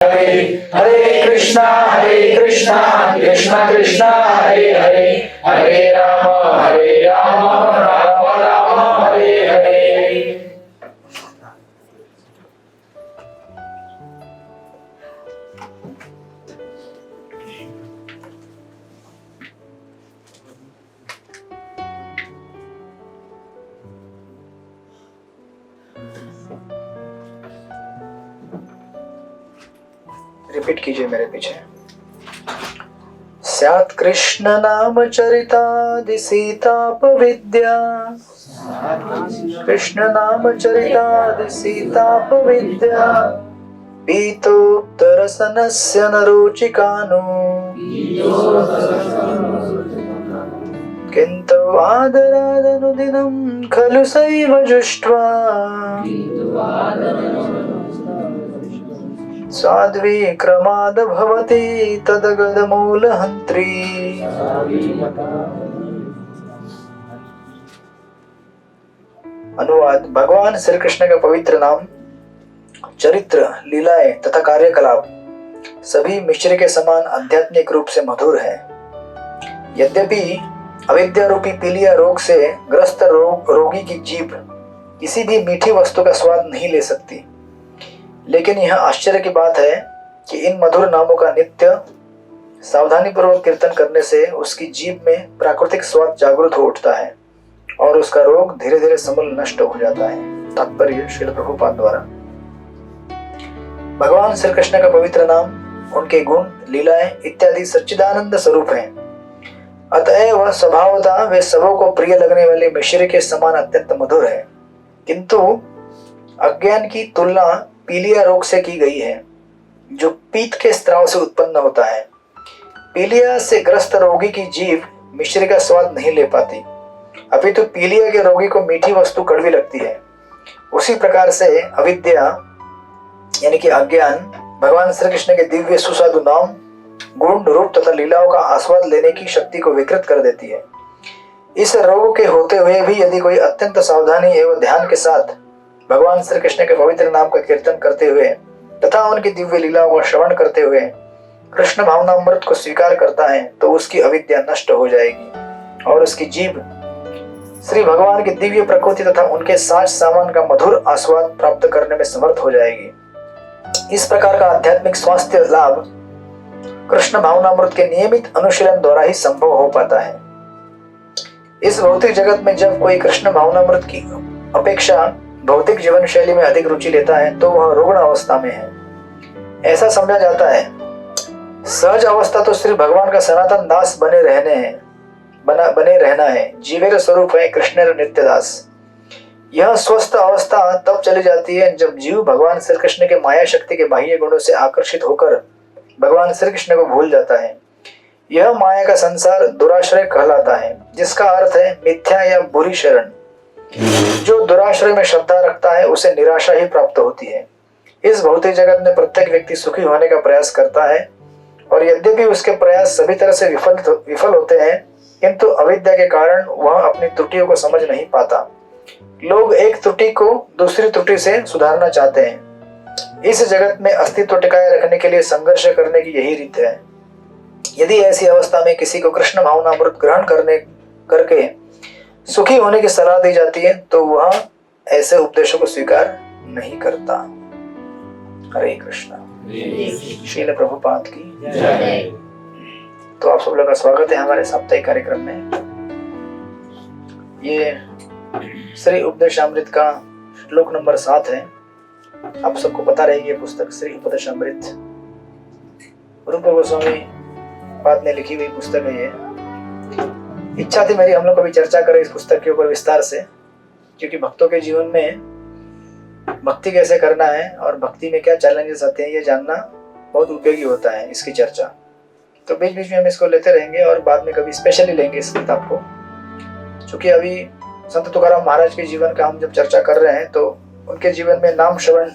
Hare Hare Krishna Krishna Krishna Hare Hare Hare Ram Ram Ram Hare Hare. Repeat कीजिए मेरे पीछे। स्यात् कृष्ण नाम चरितादि सीतापविद्या, कृष्ण नाम चरितादि सीतापविद्या, पीतोत्तरसनस्य न रुचिकानो, किन्तु आदरादनुदिनं खलु सैव जुष्ट्वा, स्वाद्विक्रमाद भवति तदगदमूलहन्त्री। अनुवाद। भगवान श्री कृष्ण का पवित्र नाम, चरित्र, लीलाएं तथा कार्यकलाप सभी मिश्र के समान आध्यात्मिक रूप से मधुर है। यद्यपि अविद्या रूपी पीलिया रोग से ग्रस्त रोगी की जीभ किसी भी मीठी वस्तु का स्वाद नहीं ले सकती, लेकिन यह आश्चर्य की बात है कि इन मधुर नामों का नित्य सावधानी पूर्वक कीर्तन करने से उसकी जीभ में प्राकृतिक स्वाद जागृत हो उठता है और उसका रोग धीरे धीरे समूल नष्ट हो जाता है। तात्पर्य श्रील प्रभुपाद द्वारा। भगवान श्री कृष्ण का पवित्र नाम, उनके गुण, लीलाएं इत्यादि सच्चिदानंद स्वरूप हैं। अतएव स्वभावतः वे सबों को प्रिय लगने वाले मिश्री के समान अत्यंत मधुर है। किंतु अज्ञान की तुलना पीलिया रोग से की गई है, जो पीत के स्त्राव से उत्पन्न होता है। पीलिया से ग्रस्त रोगी की जीभ मिश्री का स्वाद नहीं ले पाती, अपितु पीलिया के रोगी को मीठी वस्तु कड़वी लगती है। उसी प्रकार से अविद्या यानी कि अज्ञान भगवान श्री कृष्ण के दिव्य सुस्वादु नाम, गुण, रूप तथा लीलाओं का आस्वाद लेने की शक्ति को विकृत कर देती है। इस रोग के होते हुए भी यदि कोई अत्यंत सावधानी एवं ध्यान के साथ भगवान श्री कृष्ण के पवित्र नाम का कीर्तन करते हुए तथा उनकी दिव्य लीलाओं का श्रवण करते हुए कृष्ण भावनामृत को स्वीकार करता है, तो उसकी अविद्या नष्ट हो जाएगी और उसकी जीभ श्री भगवान की दिव्य प्रकृति तथा उनके साज सामान का मधुर आस्वाद प्राप्त करने में समर्थ हो जाएगी। इस प्रकार का आध्यात्मिक स्वास्थ्य लाभ कृष्ण भावनामृत के नियमित अनुशीलन द्वारा ही संभव हो पाता है। इस भौतिक जगत में जब कोई कृष्ण भावनामृत की अपेक्षा भौतिक जीवन शैली में अधिक रुचि लेता है, तो वह रुग्ण अवस्था में है, ऐसा समझा जाता है। सहज अवस्था तो श्री भगवान का सनातन दास बने रहना है। जीवेर स्वरूप है कृष्ण नित्य दास। यह स्वस्थ अवस्था तब चली जाती है जब जीव भगवान श्री कृष्ण के माया शक्ति के बाह्य गुणों से आकर्षित होकर भगवान श्री कृष्ण को भूल जाता है। यह माया का संसार दुराश्रय कहलाता है, जिसका अर्थ है मिथ्या या बुरी शरण। जो दुराश्रय में श्रद्धा रखता है उसे निराशा ही प्राप्त होती है। इस भौतिक जगत में प्रत्येक व्यक्ति सुखी होने का प्रयास करता है, और यद्यपि उसके प्रयास सभी तरह से विफल होते हैं, किंतु अविद्या के कारण वह अपनी त्रुटियों को समझ नहीं पाता। लोग एक त्रुटि को दूसरी त्रुटि से सुधारना चाहते हैं। इस जगत में अस्तित्व टिकाए रखने के लिए संघर्ष करने की यही रीत है। यदि ऐसी अवस्था में किसी को कृष्ण भावनामृत ग्रहण करके सुखी होने की सलाह दी जाती है, तो वह ऐसे उपदेशों को स्वीकार नहीं करता। हरे कृष्णा। श्रील प्रभुपाद की जय। तो आप सब लोग का स्वागत है हमारे साप्ताहिक कार्यक्रम में। ये श्री उपदेशामृत का श्लोक नंबर 7 है। आप सबको पता रहेगी ये पुस्तक श्री उपदेशामृत रूप गोस्वामी पाद ने लिखी हुई पुस्तक है। ये इच्छा थी मेरी हम लोग कभी चर्चा करें इस पुस्तक के ऊपर विस्तार से, क्योंकि भक्तों के जीवन में भक्ति कैसे करना है और भक्ति में क्या चैलेंजेस आते हैं, ये जानना बहुत उपयोगी होता है इसकी चर्चा। तो बीच बीच में हम इसको लेते रहेंगे और बाद में कभी स्पेशली लेंगे इस किताब को। क्योंकि अभी संत तुकाराम महाराज के जीवन का हम जब चर्चा कर रहे हैं, तो उनके जीवन में नाम श्रवण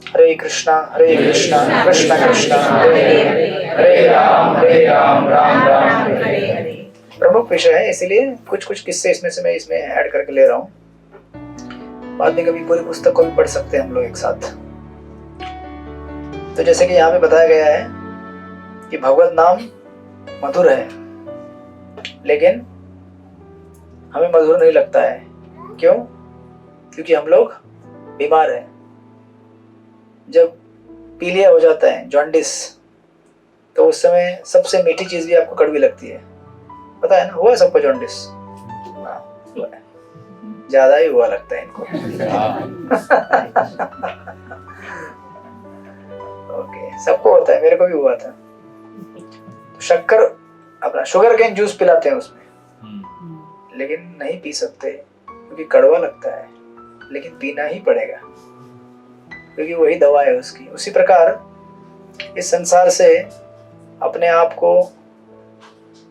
हरे कृष्णा कृष्णा कृष्णा हरे राम राम राम हरे हरे प्रमुख विषय है। इसीलिए कुछ कुछ किस्से इसमें से मैं इसमें ऐड करके ले रहा हूँ। बाद में कभी पूरी पुस्तक को भी पढ़ सकते हैं हम लोग एक साथ। तो जैसे कि यहाँ पे बताया गया है कि भगवत नाम मधुर है, लेकिन हमें मधुर नहीं लगता है। क्यों? क्योंकि हम लोग बीमार हैं। जब पीलिया हो जाता है, जॉन्डिस, तो उस समय सबसे मीठी चीज भी आपको कड़वी लगती है। पता है ना, हुआ सबको जॉन्डिस? हुआ है, ज्यादा ही हुआ लगता है इनको। ओके, सबको होता है, मेरे को भी हुआ था। शक्कर अपना शुगर केन जूस पिलाते हैं उसमें, लेकिन नहीं पी सकते क्योंकि कड़वा लगता है, लेकिन पीना ही पड़ेगा क्योंकि वही दवा है उसकी। उसी प्रकार इस संसार से अपने आप को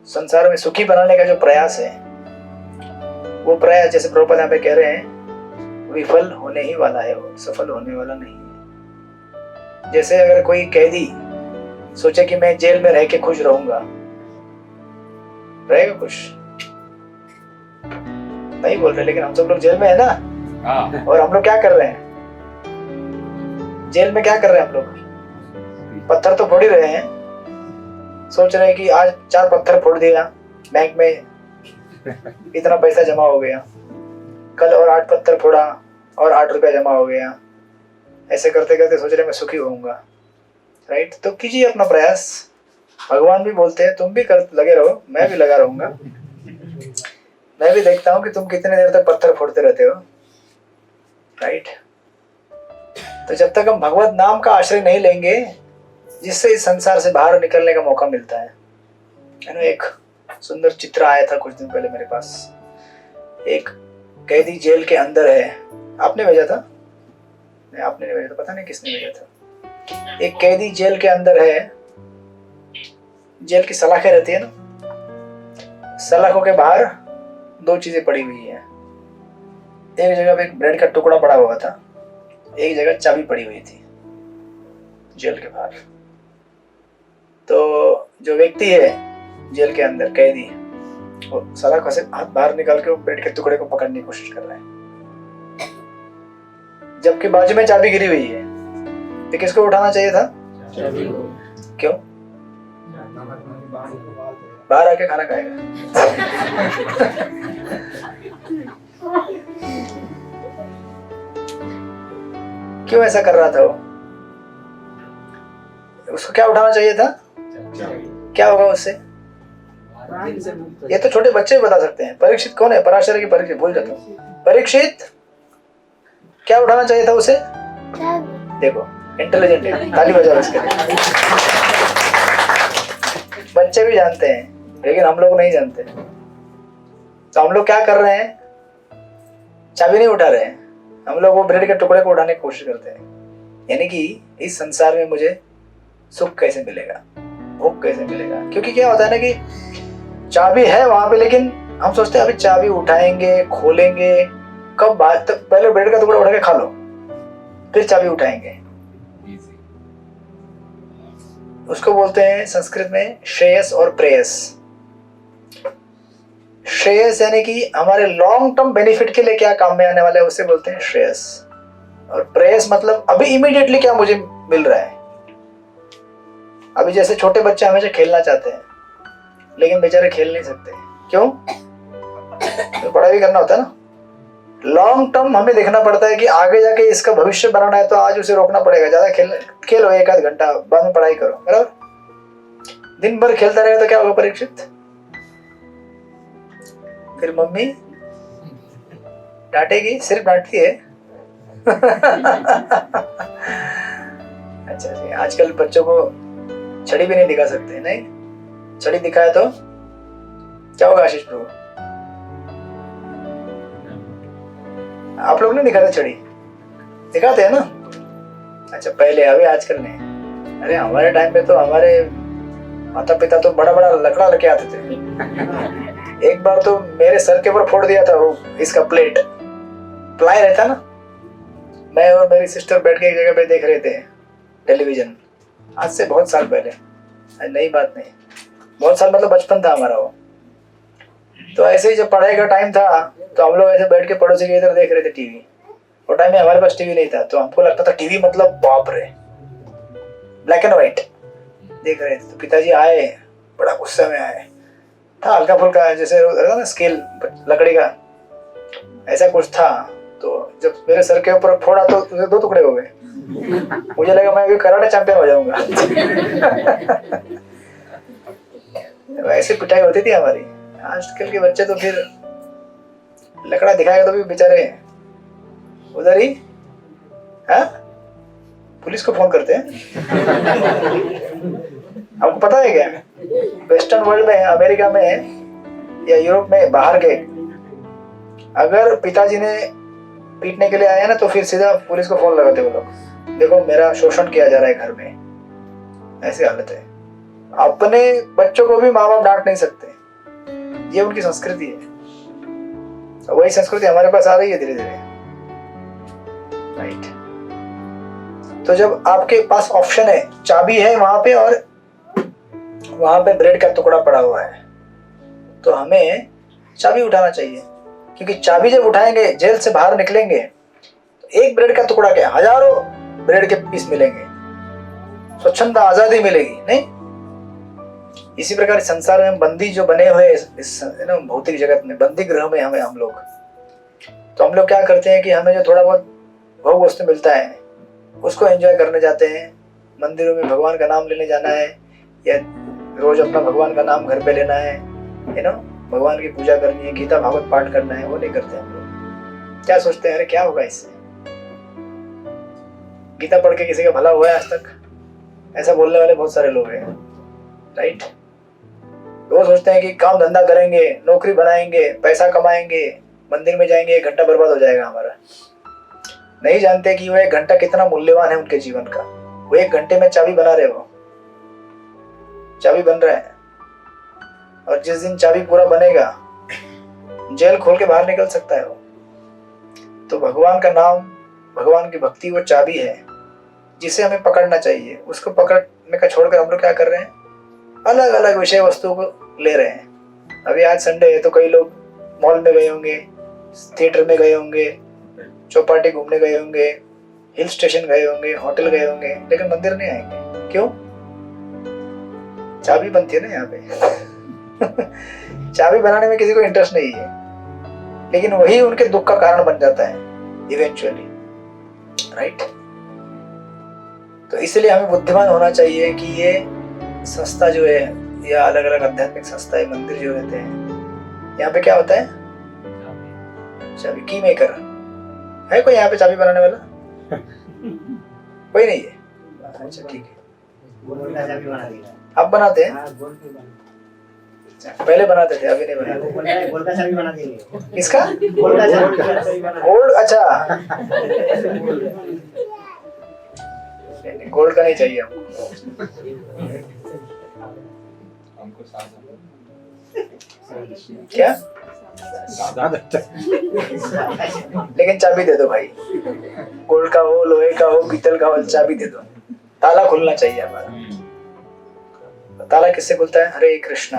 संसार में सुखी बनाने का जो प्रयास है, वो प्रयास जैसे प्रभुपाद यहाँ पे कह रहे हैं विफल होने ही वाला है, वो सफल होने वाला नहीं है। जैसे अगर कोई कैदी सोचे कि मैं जेल में रह के खुश रहूंगा, रहेगा खुश? नहीं बोल रहे, लेकिन हम सब लोग जेल में है ना। और हम लोग क्या कर रहे हैं जेल में? क्या कर रहे हैं हम लोग? पत्थर तो फोड़ ही रहे हैं। सोच रहे हैं कि आज 4 पत्थर फोड़ दिया, बैंक में इतना पैसा जमा हो गया, कल और 8 पत्थर फोड़ा और 8 रुपया जमा हो गया। ऐसे करते करते सोच रहे मैं सुखी होऊंगा, राइट? तो कीजिए अपना प्रयास। भगवान भी बोलते हैं तुम भी कर लगे रहो, मैं भी लगा रहूंगा। मैं भी देखता हूँ कि तुम कितने देर तक पत्थर फोड़ते रहते हो, राइट? तो जब तक हम भगवत नाम का आश्रय नहीं लेंगे, जिससे इस संसार से बाहर निकलने का मौका मिलता है ना। एक सुंदर चित्र आया था कुछ दिन पहले मेरे पास। एक कैदी जेल के अंदर है। आपने भेजा था? नहीं, आपने नहीं भेजा था, पता नहीं किसने भेजा था। एक कैदी जेल के अंदर है। जेल की सलाखें रहती है ना, सलाखों के बाहर 2 चीजें पड़ी हुई है। एक जगह पे एक ब्रेड का टुकड़ा पड़ा हुआ था, एक जगह चाबी पड़ी हुई थी जेल के बाहर। तो जो व्यक्ति है जेल के अंदर, कैदी, वो सलाखों से हाथ बाहर निकाल के वो ब्रेड के टुकड़े को पकड़ने की कोशिश कर रहा है, जबकि बाजू में चाबी गिरी हुई है। तो किसको उठाना चाहिए था? क्यों? बाहर आके खाना खाएगा। क्यों ऐसा कर रहा था वो? उसको क्या उठाना चाहिए था? क्या होगा उससे? ये तो छोटे बच्चे भी बता सकते हैं। परीक्षित कौन है? पराशर की परीक्षित, भूल जाता हूँ। परीक्षित क्या उठाना चाहिए था उसे? देखो, इंटेलिजेंट है, ताली बजाओ इसके लिए। बच्चे भी जानते हैं, लेकिन हम लोग नहीं जानते। तो हम लोग क्या कर रहे हैं? चाबी नहीं उठा रहे हैं, हम लोग वो ब्रेड के टुकड़े को उठाने की कोशिश करते हैं। यानी कि इस संसार में मुझे सुख कैसे मिलेगा, भूख कैसे मिलेगा? क्योंकि क्या होता है ना कि चाबी है वहां पे, लेकिन हम सोचते हैं अभी चाबी उठाएंगे, खोलेंगे कब? बात तो पहले ब्रेड का टुकड़ा उठा के खा लो, फिर चाबी उठाएंगे। उसको बोलते हैं संस्कृत में श्रेयस और प्रेयस। श्रेयस यानी कि हमारे लॉन्ग टर्म बेनिफिट के लिए क्या काम में आने वाला है, उसे बोलते हैं श्रेयस। और प्रेयस मतलब अभी इमीडिएटली क्या मुझे मिल रहा है। अभी जैसे छोटे बच्चे हमेशा खेलना चाहते हैं, लेकिन बेचारे खेल नहीं सकते। क्यों? तो पढ़ाई भी करना होता है ना। लॉन्ग टर्म हमें देखना पड़ता है कि आगे जाके इसका भविष्य बनाना है, तो आज उसे रोकना पड़ेगा। ज्यादा खेलो 1 आध घंटा, बाद में पढ़ाई करो, बराबर? दिन भर खेलता रहेगा तो क्या होगा परीक्षित? फिर मम्मी डांटेगी, सिर्फ डांटती है। अच्छा जी, आजकल बच्चों को छड़ी भी नहीं दिखा सकते। नहीं, छड़ी दिखाए तो क्या होगा आशीष प्रभु? आप लोग नहीं दिखाते छड़ी? दिखाते हैं ना? अच्छा, पहले, अभी आजकल नहीं। अरे हमारे टाइम पे तो हमारे माता पिता तो बड़ा बड़ा लकड़ा लेके आते थे। एक बार तो मेरे सर के ऊपर फोड़ दिया था वो इसका प्लेट, प्लाई रहता ना। मैं और मेरी सिस्टर बैठ के एक जगह पे देख रहे थे टेलीविजन, आज से बहुत साल पहले, नई बात नहीं, बहुत साल मतलब बचपन था हमारा वो। तो ऐसे ही जब पढ़ाई का टाइम था तो हम लोग ऐसे बैठ के पड़ोसी के इधर देख रहे थे टीवी। वो टाइम में हमारे पास टीवी नहीं था, तो हमको लगता था टीवी मतलब बाप रे, ब्लैक एंड व्हाइट देख रहे थे। तो पिताजी आए, बड़ा गुस्से में आए, था हल्का फुल्का जैसे ना स्केल लकड़ी का ऐसा कुछ था। तो जब मेरे सर के ऊपर फोड़ा तो 2 टुकड़े हो गए। मुझे लगा मैं अभी कराटे चैंपियन हो जाऊंगा। वैसे पिटाई होती थी हमारी। आजकल के बच्चे तो फिर लकड़ा दिखाएगा तो भी बेचारे उधर ही पुलिस को फोन करते हैं। आपको पता है क्या, वेस्टर्न वर्ल्ड में, अमेरिका में या यूरोप में, बाहर के अगर पिताजी ने पीटने के लिए आया ना तो फिर सीधा पुलिस को फोन लगाते वो लोग, देखो मेरा शोषण किया जा रहा है घर में। ऐसी हालत है। अपने बच्चों को भी माँ बाप डांट नहीं सकते, ये उनकी संस्कृति है। वही संस्कृति हमारे पास आ रही है धीरे धीरे, राइट। तो जब आपके पास ऑप्शन है, चाबी है वहां पे और वहां पे ब्रेड का टुकड़ा पड़ा हुआ है, तो हमें चाबी उठाना चाहिए। क्योंकि चाबी जब उठाएंगे, जेल से बाहर निकलेंगे तो एक ब्रेड का टुकड़ा क्या, हजारों ब्रेड के पीस मिलेंगे, स्वच्छंद आजादी मिलेगी नहीं। इसी प्रकार संसार में बंदी जो बने हुए इस भौतिक जगत में, बंदी गृह में हमें हम लोग, तो हम लोग क्या करते हैं कि हमें जो थोड़ा बहुत भोग वस्तु मिलता है उसको एंजॉय करने जाते हैं। मंदिरों में भगवान का नाम लेने जाना है, या रोज अपना भगवान का नाम घर पे लेना है, भगवान की पूजा करनी है, गीता भागवत पाठ करना है, वो नहीं करते हम लोग। क्या सोचते हैं, अरे क्या होगा इससे, गीता पढ़ के किसी का भला हुआ है आज तक? ऐसा बोलने वाले बहुत सारे लोग हैं, राइट। वो सोचते हैं कि काम धंधा करेंगे, नौकरी बनाएंगे, पैसा कमाएंगे, मंदिर में जाएंगे, 1 घंटा बर्बाद हो जाएगा हमारा। नहीं जानते कि वो 1 घंटा कितना मूल्यवान है उनके जीवन का। वो 1 घंटे में चाबी बना रहे, वो चाबी बन रहा है, और जिस दिन चाबी पूरा बनेगा जेल खोल के बाहर निकल सकता है वो। तो भगवान का नाम, भगवान की भक्ति वो चाबी है जिसे हमें पकड़ना चाहिए। उसको पकड़ने का छोड़कर हम लोग क्या कर रहे हैं, अलग अलग विषय वस्तु को ले रहे हैं। अभी आज संडे है तो कई लोग मॉल में गए होंगे, थिएटर में गए होंगे, चौपाटी घूमने गए होंगे, हिल स्टेशन गए होंगे, होटल गए होंगे, लेकिन मंदिर नहीं आएंगे। क्यों? चाबी बनती है ना यहाँ पे। चाबी बनाने में किसी को इंटरेस्ट नहीं है, लेकिन वही उनके दुख का कारण बन जाता है इवेंचुअली, राइट। तो इसलिए हमें बुद्धिमान होना चाहिए कि ये संस्था जो है, या अलग अलग आध्यात्मिक संस्थाएं, मंदिर जो रहते हैं, यहाँ पे क्या होता है, चाबी की मेकर है। कोई यहाँ पे चाबी बनाने वाला? कोई नहीं है? अच्छा ठीक है। आप बनाते हैं? पहले बनाते थे, अभी नहीं बनाते। गोल्ड का चाबी बना देंगे। किसका? गोल्ड का चाबी। गोल्ड, अच्छा। गोल्ड का नहीं चाहिए हमको। क्या? लेकिन चाबी दे दो भाई, गोल्ड का हो, लोहे का हो, पीतल का हो, चाबी दे दो। ताला खुलना चाहिए हमारा। ताला किससे खुलता है? हरे कृष्णा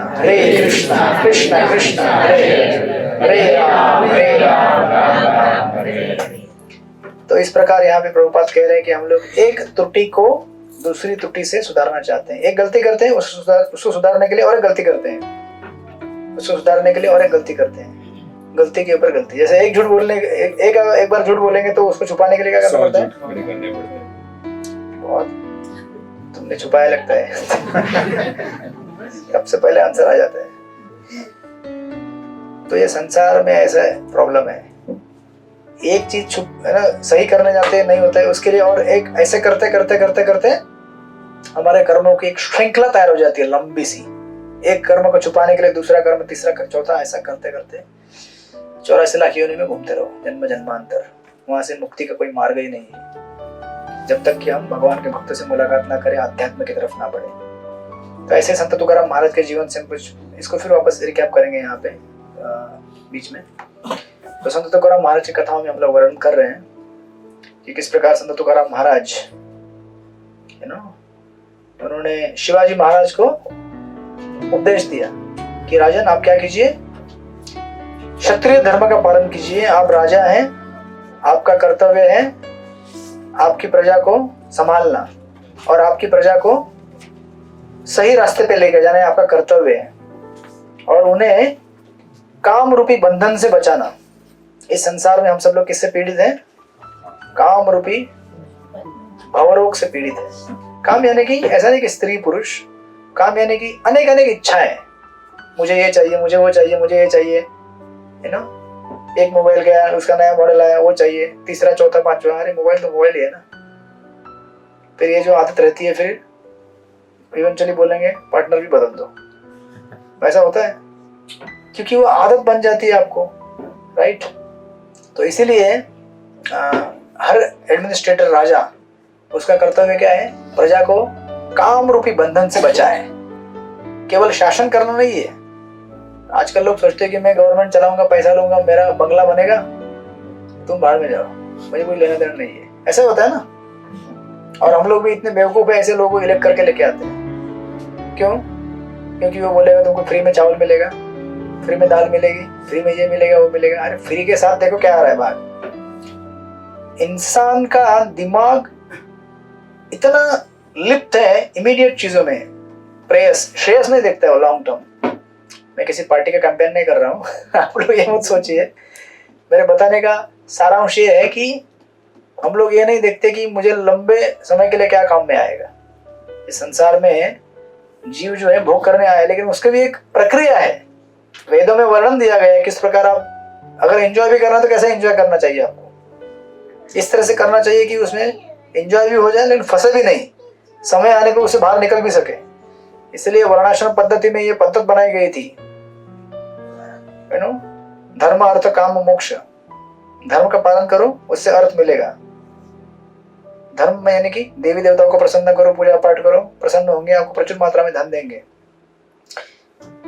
कृष्णा कृष्णा हरे राम राम राम हरे। तो इस प्रकार यहाँ पे प्रभुपाद कह रहे हैं कि हम लोग एक त्रुटि को दूसरी त्रुटि से सुधारना चाहते हैं। एक गलती करते हैं, उसको सुधारने के लिए और एक गलती करते हैं, उसको सुधारने के लिए और एक गलती करते हैं, गलती के ऊपर गलती। जैसे एक झूठ बोलने, एक बार झूठ बोलेंगे तो उसको छुपाने के लिए क्या करना पड़ता है? बहुत तुमने छुपाया लगता है। सबसे पहले आंसर आ जाता है। तो ये संसार में ऐसा प्रॉब्लम है, एक चीज छुप है ना, सही करने जाते हैं नहीं होता है, उसके लिए और एक ऐसे करते करते करते करते हमारे कर्मों की एक श्रृंखला तैयार हो जाती है, लंबी सी। एक कर्म को छुपाने के लिए दूसरा कर्म, तीसरा कर्म, चौथा, ऐसा करते करते 84 लाख योनि में घूमते रहो, जन्म जन्मांतर। वहां से मुक्ति का कोई मार्ग ही नहीं है जब तक कि हम भगवान के भक्तों से मुलाकात ना करें, अध्यात्म की तरफ ना बढ़े। तो ऐसे संत तुकाराम महाराज के जीवन से हम कुछ इसको फिर वापस रिकैप करेंगे यहाँ पे बीच में। तो संत तुकाराम महाराज की कथाओं में हम लोग वर्णन कर रहे हैं कि किस प्रकार संत तुकाराम महाराज उन्होंने शिवाजी महाराज को उपदेश दिया कि राजन आप क्या कीजिए, क्षत्रिय धर्म का पालन कीजिए, आप राजा हैं, आपका कर्तव्य है आपकी प्रजा को संभालना, और आपकी प्रजा को सही रास्ते पे लेकर जाना आपका कर्तव्य है, और उन्हें काम रूपी बंधन से बचाना। इस संसार में हम सब लोग किससे पीड़ित हैं? काम रूपी भवरोग से पीड़ित है। काम यानी कि ऐसा नहीं कि स्त्री पुरुष, काम यानी कि अनेक अनेक इच्छाएं, मुझे ये चाहिए, मुझे वो चाहिए, मुझे ये चाहिए, है ना। एक मोबाइल गया, उसका नया मॉडल आया, वो चाहिए, तीसरा चौथा पांचवा, अरे मोबाइल तो मोबाइल ही है ना। फिर ये जो आदत रहती है, फिर इवेंचुअली बोलेंगे पार्टनर भी बदल दो, वैसा होता है, क्योंकि वो आदत बन जाती है आपको, राइट। तो इसीलिए हर एडमिनिस्ट्रेटर राजा, उसका कर्तव्य क्या है? प्रजा को काम रूपी बंधन से बचाए। केवल शासन करना नहीं है। आजकल लोग सोचते हैं कि मैं गवर्नमेंट चलाऊंगा, पैसा लूंगा, मेरा बंगला बनेगा, तुम बाहर में जाओ, मुझे कोई लेना देना नहीं है, ऐसा होता है ना। और हम लोग भी इतने बेवकूफ है, ऐसे लोगों को इलेक्ट करके लेके आते हैं। क्यों? क्योंकि वो बोलेगा तुमको फ्री में चावल मिलेगा, फ्री में दाल मिलेगी, फ्री में ये मिलेगा, वो मिलेगा। अरे फ्री के साथ देखो क्या आ रहा है बाहर। इंसान का दिमाग इतना लिप्त है इमीडिएट चीजों में, श्रेयस नहीं देखता है वो लॉन्ग टर्म। मैं किसी पार्टी का कैंपेन नहीं कर रहा हूँ आप लोग ये मत सोचिए। मेरे बताने का सारांश ये है कि हम लोग ये नहीं देखते कि मुझे लंबे समय के लिए क्या काम में आएगा। इस संसार में जीव जो है भोग करने आया, लेकिन उसके भी एक प्रक्रिया है। वेदों में वर्णन दिया गया है किस प्रकार आप अगर एंजॉय भी करना तो कैसे एंजॉय करना चाहिए आपको। इस तरह से करना चाहिए कि उसमें एंजॉय भी हो जाए लेकिन फंसे भी नहीं, समय आने पर उसे बाहर निकल भी सके। इसलिए वर्णाश्रम पद्धति में ये पद्धत बनाई गई थी, यू नो, धर्म अर्थ काम मोक्ष। धर्म का पालन करो, उससे अर्थ मिलेगा। धर्म में यानी कि देवी देवताओं को प्रसन्न करो, पूजा पाठ करो, प्रसन्न होंगे, आपको प्रचुर मात्रा में धन देंगे।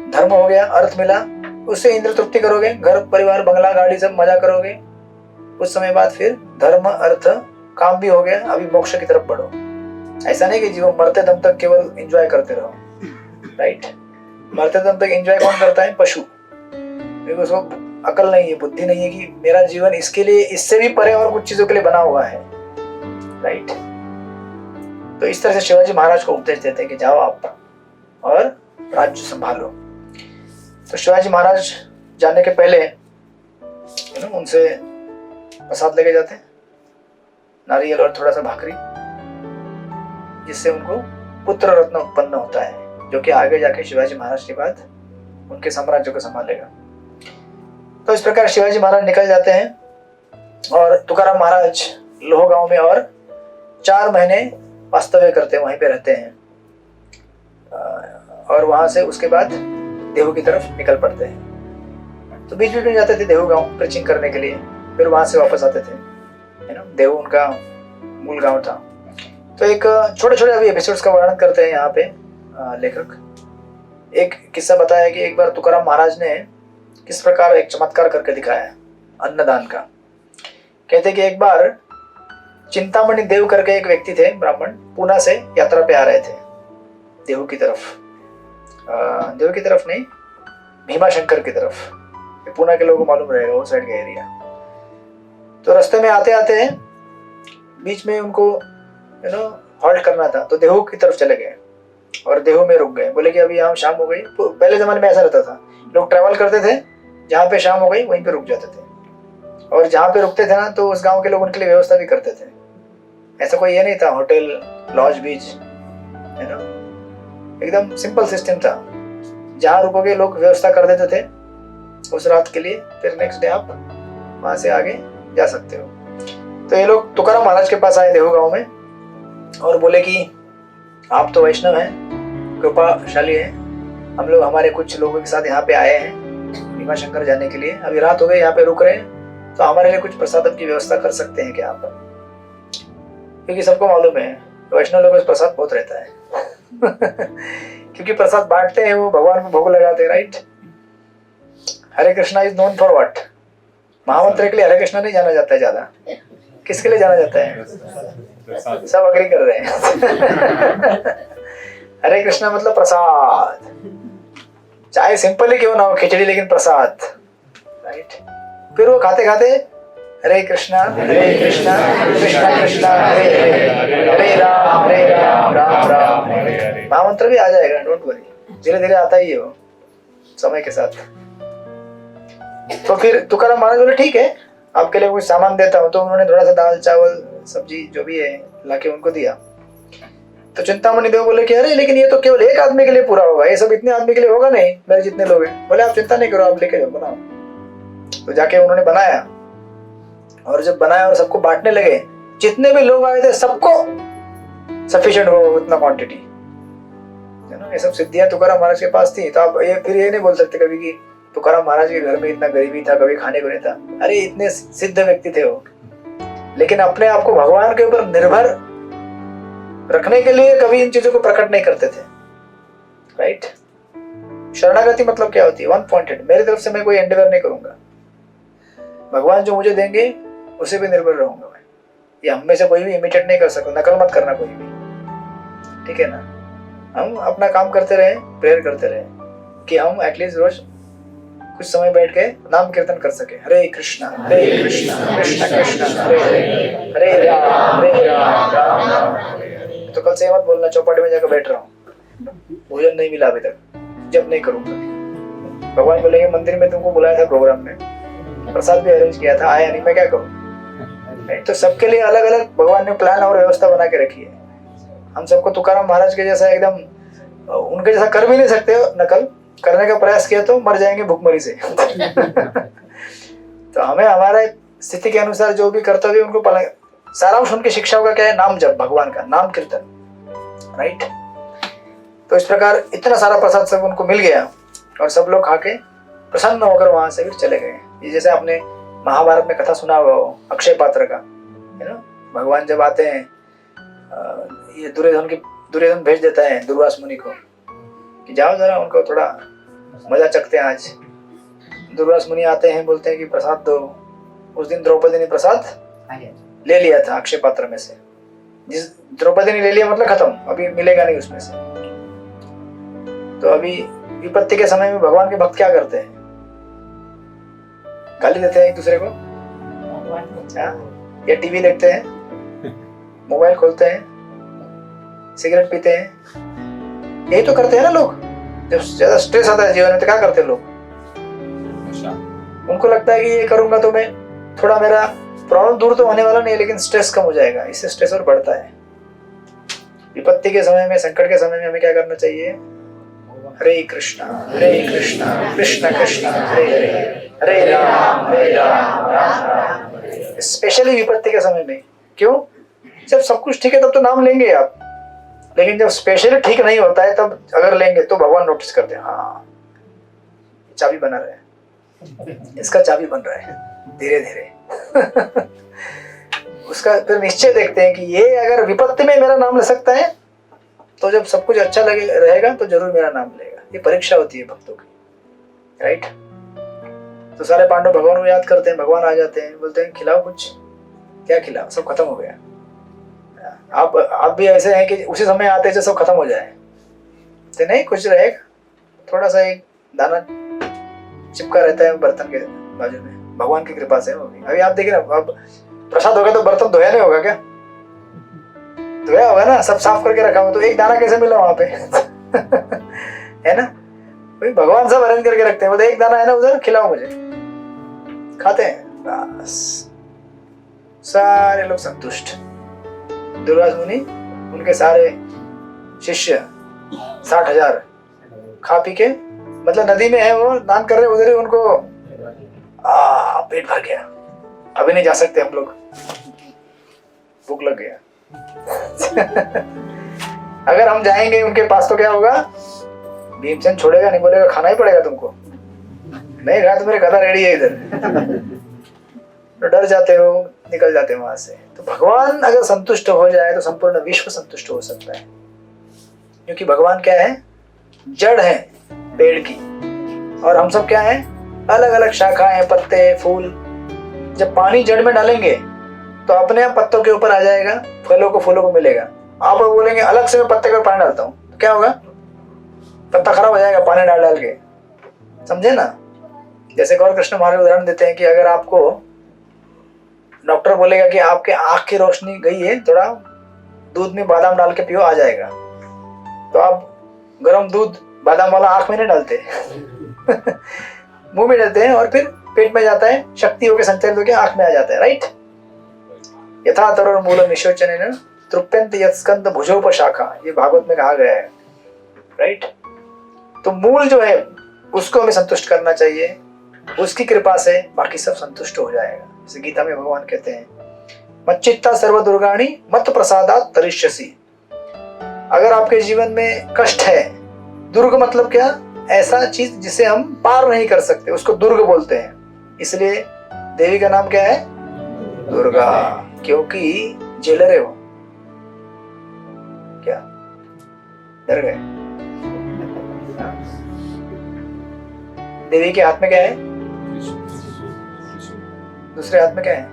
धर्म हो गया, अर्थ मिला, उससे इंद्र तृप्ति करोगे, घर परिवार बंगला गाड़ी सब मजा करोगे। कुछ समय बाद फिर धर्म अर्थ काम भी हो गया, अभी मोक्ष की तरफ बढ़ो। ऐसा नहीं कि जीवन मरते दम तक केवल एंजॉय करते रहो, राइट। मरते दम तक एंजॉय कौन करता है? पशु। क्योंकि उसको अकल नहीं है, बुद्धि नहीं है कि मेरा जीवन इसके लिए, इससे भी परे और कुछ चीजों के लिए बना हुआ है, राइट। तो इस तरह से शिवाजी महाराज को उपदेश देते हैं कि जाओ आप और राज्य संभालो। तो शिवाजी महाराज जाने के पहले उनसे प्रसाद लेके जाते हैं, नारियल और थोड़ा सा भाकरी, जिससे उनको पुत्र रत्न उत्पन्न होता है, जो कि आगे जाके शिवाजी महाराज के बाद उनके साम्राज्य को संभालेगा। तो इस प्रकार शिवाजी महाराज निकल जाते हैं और तुकाराम महाराज लोह गांव में और 4 महीने वास्तव्य करते हैं, वहीं पे रहते हैं। और वहां से उसके बाद देहू की तरफ निकल पड़ते हैं। तो बीच बीच में जाते थे देहू गांव प्रीचिंग करने के लिए, फिर वहां से वापस आते थे, है ना। देहू उनका मूल गांव था। तो एक छोटे छोटे अभी एपिसोड्स का वर्णन करते हैं यहाँ पे लेखक। एक किस्सा बताया कि एक बार तुकाराम महाराज ने किस प्रकार एक चमत्कार करके दिखाया अन्नदान का। कहते कि एक बार चिंतामणि देव करके एक व्यक्ति थे, ब्राह्मण, पूना से यात्रा पे आ रहे थे देहू की तरफ। देहू की तरफ नहीं, भीमाशंकर की तरफ। पूना के लोगों को मालूम रहेगा वो साइड का एरिया। तो रास्ते में आते आते बीच में उनको हॉल्ट करना था, तो देहू की तरफ चले गए और देहू में रुक गए। बोले कि अभी यहाँ शाम हो गई। पहले जमाने में ऐसा रहता था, लोग ट्रैवल करते थे, जहाँ पे शाम हो गई वहीं पे रुक जाते थे, और जहाँ पे रुकते थे ना तो उस गांव के लोग उनके लिए व्यवस्था भी करते थे। ऐसा कोई ये नहीं था होटल लॉज बीच, है ना, एकदम सिंपल सिस्टम था। जहाँ रुकोगे लोग व्यवस्था कर देते थे उस रात के लिए, फिर नेक्स्ट डे आप वहां से आगे जा सकते हो। तो ये लोग तुकाराम महाराज के पास आए देहू गांव में और बोले कि आप तो वैष्णव हैं, कृपाशाली हैं, हम लोग हमारे कुछ लोगों के साथ यहाँ पे आए हैं भीमाशंकर जाने के लिए, अभी रात हो गई, यहाँ पे रुक रहे हैं, तो हमारे लिए कुछ प्रसाद की व्यवस्था कर सकते हैं क्या आप? क्योंकि सबको मालूम है वैष्णव लोगों को प्रसाद बहुत रहता है क्योंकि प्रसाद बांटते हैं, वो भगवान को भोग लगाते हैं, right. Hare Krishna is known for what? महामंत्र के लिए हरे कृष्णा नहीं जाना जाता है ज्यादा, किसके लिए जाना जाता है? सब अग्री कर रहे हैं हरे कृष्णा मतलब प्रसाद, चाहे सिंपल ही क्यों ना हो खिचड़ी, लेकिन प्रसाद, राइट। फिर वो खाते खाते हरे कृष्णा कृष्णा कृष्णा कृष्णा हरे हरे, हरे राम राम राम हरे हरे। महामंत्र भी आ जाएगा, डोंट वरी, धीरे धीरे आता ही है वो समय के साथ। तो फिर तुकाराम महाराज बोले ठीक है, आपके लिए कुछ सामान देता हूँ। तो उन्होंने थोड़ा सा दाल चावल सब्जी जो भी है लाके उनको दिया। तो चिंतामणि देव बोले कि अरे लेकिन ये तो केवल एक आदमी के लिए पूरा होगा, ये सब इतने आदमी के लिए होगा नहीं, मेरे जितने लोग हैं। बोले आप चिंता नहीं करो, आप लेके जाओ बनाओ। तो जाके उन्होंने बनाया, और जब बनाया और सबको बांटने लगे, जितने भी लोग आए थे सबको सफिशिएंट हो उतना क्वांटिटी, है ना। ये सब सिद्धियां तुकाराम महाराज के पास थी। तो आप ये फिर ये नहीं बोल सकते कभी कि तुकाराम महाराज के घर में इतना गरीबी था, कभी खाने को नहीं था। अरे इतने सिद्ध व्यक्ति थे वो, लेकिन अपने आप को भगवान के ऊपर निर्भर रखने के लिए कभी इन चीजों को प्रकट नहीं करते थे, राइट। शरणागति मतलब क्या होती है? वन पॉइंटेड, मेरी तरफ से मैं कोई एंडेवर नहीं करूंगा, भगवान जो मुझे देंगे उसे भी निर्भर रहूंगा मैं। ये हम में से कोई भी इमिटेट नहीं कर सकता, नकल मत करना कोई भी, ठीक है ना। हम अपना काम करते रहे, प्रेयर करते रहे कि हम एटलीस्ट रोज कुछ समय बैठ के नाम कीर्तन कर सके। हरे कृष्णा कृष्णा कृष्णा हरे हरे, हरे राम राम राम। तो कल से मत बोलना चौपाटी में जाकर बैठ रहा हूँ, भोजन नहीं मिला अभी तक, जब नहीं करूंगा। भगवान बोलेंगे मंदिर में तुमको बुलाया था प्रोग्राम में, प्रसाद भी अरेंज किया था, आया नहीं, मैं क्या करूँ। तो सबके लिए अलग अलग भगवान ने प्लान और व्यवस्था बना के रखी है। हम सबको तुकाराम महाराज के जैसा एकदम उनके जैसा कर भी नहीं सकते, नकल करने का प्रयास किया तो मर जाएंगे भूखमरी से। तो हमें हमारे स्थिति के अनुसार जो भी कर्तव्य उनको पालन। सारांश उनकी शिक्षाओं का क्या है? नाम जप, भगवान का नाम कीर्तन, राइट। तो इस प्रकार इतना सारा प्रसाद सब उनको मिल गया और सब लोग खा के प्रसन्न होकर वहां से फिर चले गए। ये जैसे आपने महाभारत में कथा सुना हुआ हो अक्षय पात्र का, है ना। भगवान जब आते हैं, ये दुर्योधन भेज देता है दुर्वास मुनि को कि जाओ जरा उनको थोड़ा मजा चखते हैं आज। दुर्वास मुनि आते हैं, बोलते हैं कि प्रसाद दो। उस दिन द्रौपदी ने प्रसाद ले लिया था अक्षय पात्र में से। जिस द्रौपदी ने ले लिया मतलब खत्म, अभी मिलेगा नहीं उसमें से। तो अभी विपत्ति के समय में भगवान के भक्त क्या करते हैं? गाली देते हैं एक दूसरे को, या टीवी देखते हैं, मोबाइल खोलते हैं, सिगरेट पीते हैं। यही तो करते हैं ना लोग। जब ज्यादा स्ट्रेस आता है जीवन में तो क्या करते हैं लोग? उनको लगता है कि ये करूंगा तो मैं थोड़ा मेरा प्रॉब्लम दूर तो होने वाला नहीं, लेकिन स्ट्रेस कम हो जाएगा। इससे स्ट्रेस और बढ़ता है। विपत्ति के समय में, संकट के समय में हमें क्या करना चाहिए? हरे कृष्णा कृष्ण कृष्ण हरे हरे, हरे राम राम राम। स्पेशली विपत्ति के समय में। क्यों? जब सब कुछ ठीक है तब तो नाम लेंगे आप, लेकिन जब स्पेशली ठीक नहीं होता है तब अगर लेंगे तो भगवान नोटिस करते हैं, हाँ चाबी बना रहे हैं, इसका चाबी बन रहा है धीरे धीरे। उसका फिर निश्चय देखते हैं कि ये अगर विपत्ति में मेरा नाम ले सकता है तो जब सब कुछ अच्छा लगे रहेगा तो जरूर मेरा नाम लेगा। ये परीक्षा होती है भक्तों की, राइट। तो सारे पांडव भगवान को याद करते हैं, भगवान आ जाते हैं, बोलते हैं खिलाओ कुछ। क्या खिलाओ? सब खत्म हो गया। आप भी ऐसे हैं कि उसी समय आते हैं जब सब खत्म हो जाए, तो नहीं कुछ रहेगा, थोड़ा सा एक दाना चिपका रहता है बर्तन के बाजू में, भगवान की कृपा से होगी। अभी आप देखिए ना, अब प्रसाद होगा तो बर्तन धोया नहीं होगा क्या? धोया होगा ना, सब साफ करके रखा होगा, तो एक दाना कैसे मिला वहां पे? है ना, भाई भगवान सब अरेंज करके रखते हैं। बोलते एक दाना है ना उधर, खिलाओ मुझे, खाते हैं, बस सारे लोग संतुष्ट। दुर्वास मुनि, उनके सारे शिष्य 60,000 खा पी के, मतलब नदी में है वो, स्नान कर रहे, उधर ही उनको पेट भर गया। अभी नहीं जा सकते हम लोग, भूख लग गया। अगर हम जाएंगे उनके पास तो क्या होगा? भीमसेन छोड़ेगा नहीं, बोलेगा खाना ही पड़ेगा तुमको, नहीं खाया तो मेरे गधा रेडी है इधर। तो डर जाते हो, निकल जाते हो वहां से। तो भगवान अगर संतुष्ट हो जाए तो संपूर्ण विश्व संतुष्ट हो सकता है, क्योंकि भगवान क्या है? जड़ है पेड़ की, और हम सब क्या है? अलग अलग शाखाएं, पत्ते, फूल। जब पानी जड़ में डालेंगे तो अपने आप पत्तों के ऊपर आ जाएगा, फलों को फूलों को मिलेगा। आप बोलेंगे अलग से मैं पत्ते पर पानी डालता हूं, तो क्या होगा? पत्ता खराब हो जाएगा पानी डाल डाल के, समझे ना। जैसे गौर कृष्ण महाराज उदाहरण देते हैं कि अगर आपको डॉक्टर बोलेगा कि आपके आंख की रोशनी गई है, थोड़ा दूध में बादाम डाल के पियो, आ जाएगा, तो आप गरम दूध बादाम वाला आंख में नहीं डालते मुंह में डालते हैं और फिर पेट में जाता है, शक्ति होकर संचालित होकर आंख में आ जाता है, राइट। यथा तरुण मूलम निशोचनेन तृप्यन्ते यत्स्कन्ध भुजोपशाखा, ये भागवत में कहा गया है, राइट। तो मूल जो है उसको हमें संतुष्ट करना चाहिए, उसकी कृपा से बाकी सब संतुष्ट हो जाएगा। जैसे गीता में भगवान कहते हैं मच्चित्ता सर्व दुर्गाणि मत प्रसादात तरिष्यसि। अगर आपके जीवन में कष्ट है, दुर्ग मतलब क्या, ऐसा चीज जिसे हम पार नहीं कर सकते उसको दुर्ग बोलते हैं। इसलिए देवी का नाम क्या है, दुर्गा, क्योंकि जेलर है वो। क्या डर गए? देवी के हाथ में क्या है, दूसरे हाथ में क्या है,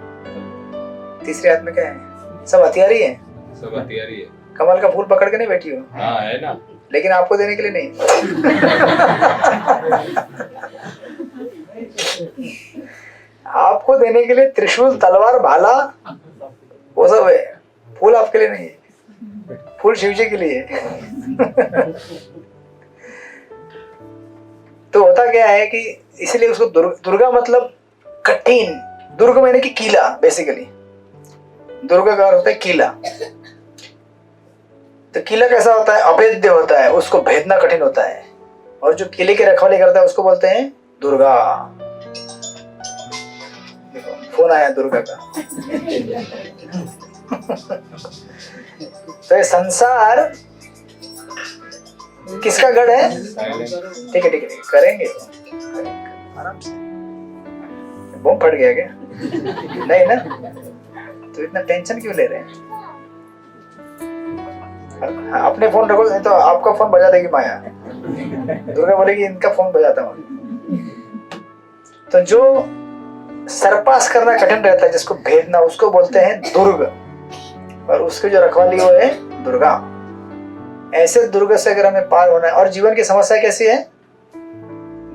तीसरे हाथ में क्या है, सब हथियार ही है, सब हथियार ही है। कमल का फूल पकड़ के नहीं बैठी हो, हाँ है ना, लेकिन आपको देने के लिए नहीं आपको देने के लिए त्रिशूल, तलवार, भाला, वो सब है। फूल आपके लिए नहीं है, फूल शिव जी के लिए है। तो होता क्या है कि इसलिए उसको दुर्गा मतलब कठिन, दुर्ग मैंने कि किला, बेसिकली दुर्गा का अर्थ होता है किला। तो किला कैसा होता है, अभेद्य होता है, उसको भेदना कठिन होता है, और जो किले की रखवाली करता है उसको बोलते हैं दुर्गा। देखो फोन आया दुर्गा का। तो ये संसार किसका गढ़ है? ठीक है ठीक है, करेंगे आराम से। बम फट गया क्या? नहीं ना, तो इतना टेंशन क्यों ले रहे हैं? अपने फोन रखो, नहीं तो आपका फोन बजा देगी माया। दुर्गा बोलेगी इनका फोन बजाता हूँ। तो जो सरपास करना कठिन रहता है, जिसको भेदना, उसको बोलते हैं दुर्ग, और उसकी जो रखवाली वो है दुर्गा। ऐसे दुर्गा से अगर हमें पार होना है, और जीवन की समस्या कैसी है,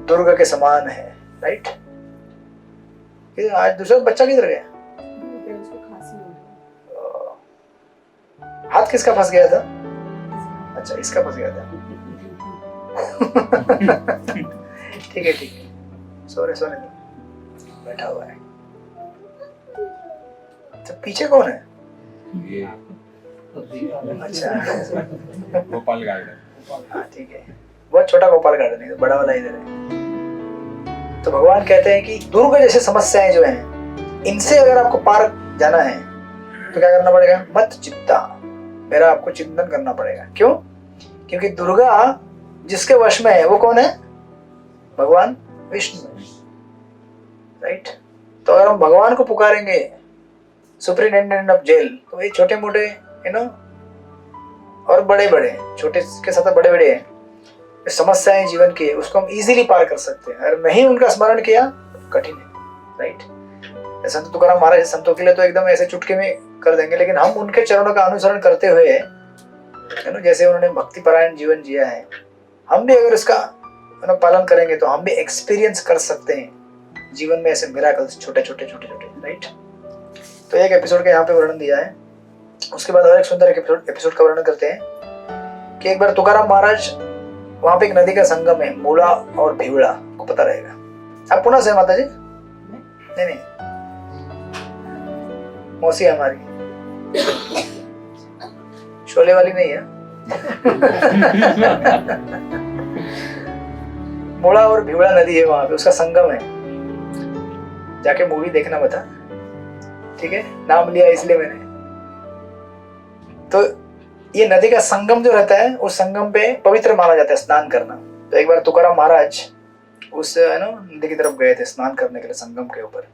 दुर्गा के समान है, राइट। आज दूसरा बच्चा किधर गया? हाथ किसका फंस गया था? अच्छा इसका फंस गया था। ठीक है ठीक है, सॉरी सॉरी, बैठा हुआ है। तो पीछे कौन है? ये अच्छा गोपाल गार्डन। हाँ ठीक है, बहुत छोटा गोपाल गार्डन है, बड़ा वाला इधर है। तो भगवान कहते हैं कि दुर्ग जैसे समस्याएं जो हैं, इनसे अगर आपको पार जाना है तो क्या करना पड़ेगा? मत चित्ता, मेरा आपको चिंतन करना पड़ेगा। क्यों? क्योंकि दुर्गा जिसके वश में है वो कौन है? भगवान विष्णु, राइट। तो अगर हम भगवान को पुकारेंगे, सुपरिटेंडेंट ऑफ जेल, तो ये छोटे मोटे और बड़े बड़े, छोटे के साथ बड़े बड़े समस्याएं जीवन की, उसको हम इजीली पार कर सकते हैं। अगर नहीं उनका स्मरण किया कठिन है, राइट। संत तुकाराम महाराज संतों के लिए तो एकदम ऐसे चुटके में कर देंगे, लेकिन हम उनके चरणों का अनुसरण करते हुए, जैसे उन्होंने भक्ति परायण जीवन जिया है, हम भी अगर इसका पालन करेंगे तो हम भी एक्सपीरियंस कर सकते हैं जीवन में ऐसे मिराकल्स, छोटे छोटे छोटे छोटे, राइट। तो एक एपिसोड का यहाँ पे वर्णन दिया है। उसके बाद और एक सुंदर एपिसोड का वर्णन करते हैं कि एक बार तुकाराम महाराज, वहां पे एक नदी का संगम है, मूला और भिवड़ा, को पता रहेगा। आप पुणे से माता जी? नहीं, मौसी हमारी, शोले वाली नहीं है। मूला और भिवड़ा नदी है वहां पे, उसका संगम है। जाके मूवी देखना बता, ठीक है, नाम लिया इसलिए मैंने। तो ये नदी का संगम जो रहता है, उस संगम पे पवित्र माना जाता है स्नान करना। तो एक बार तुकाराम महाराज उस नदी की तरफ गए थे स्नान करने के लिए संगम के ऊपर।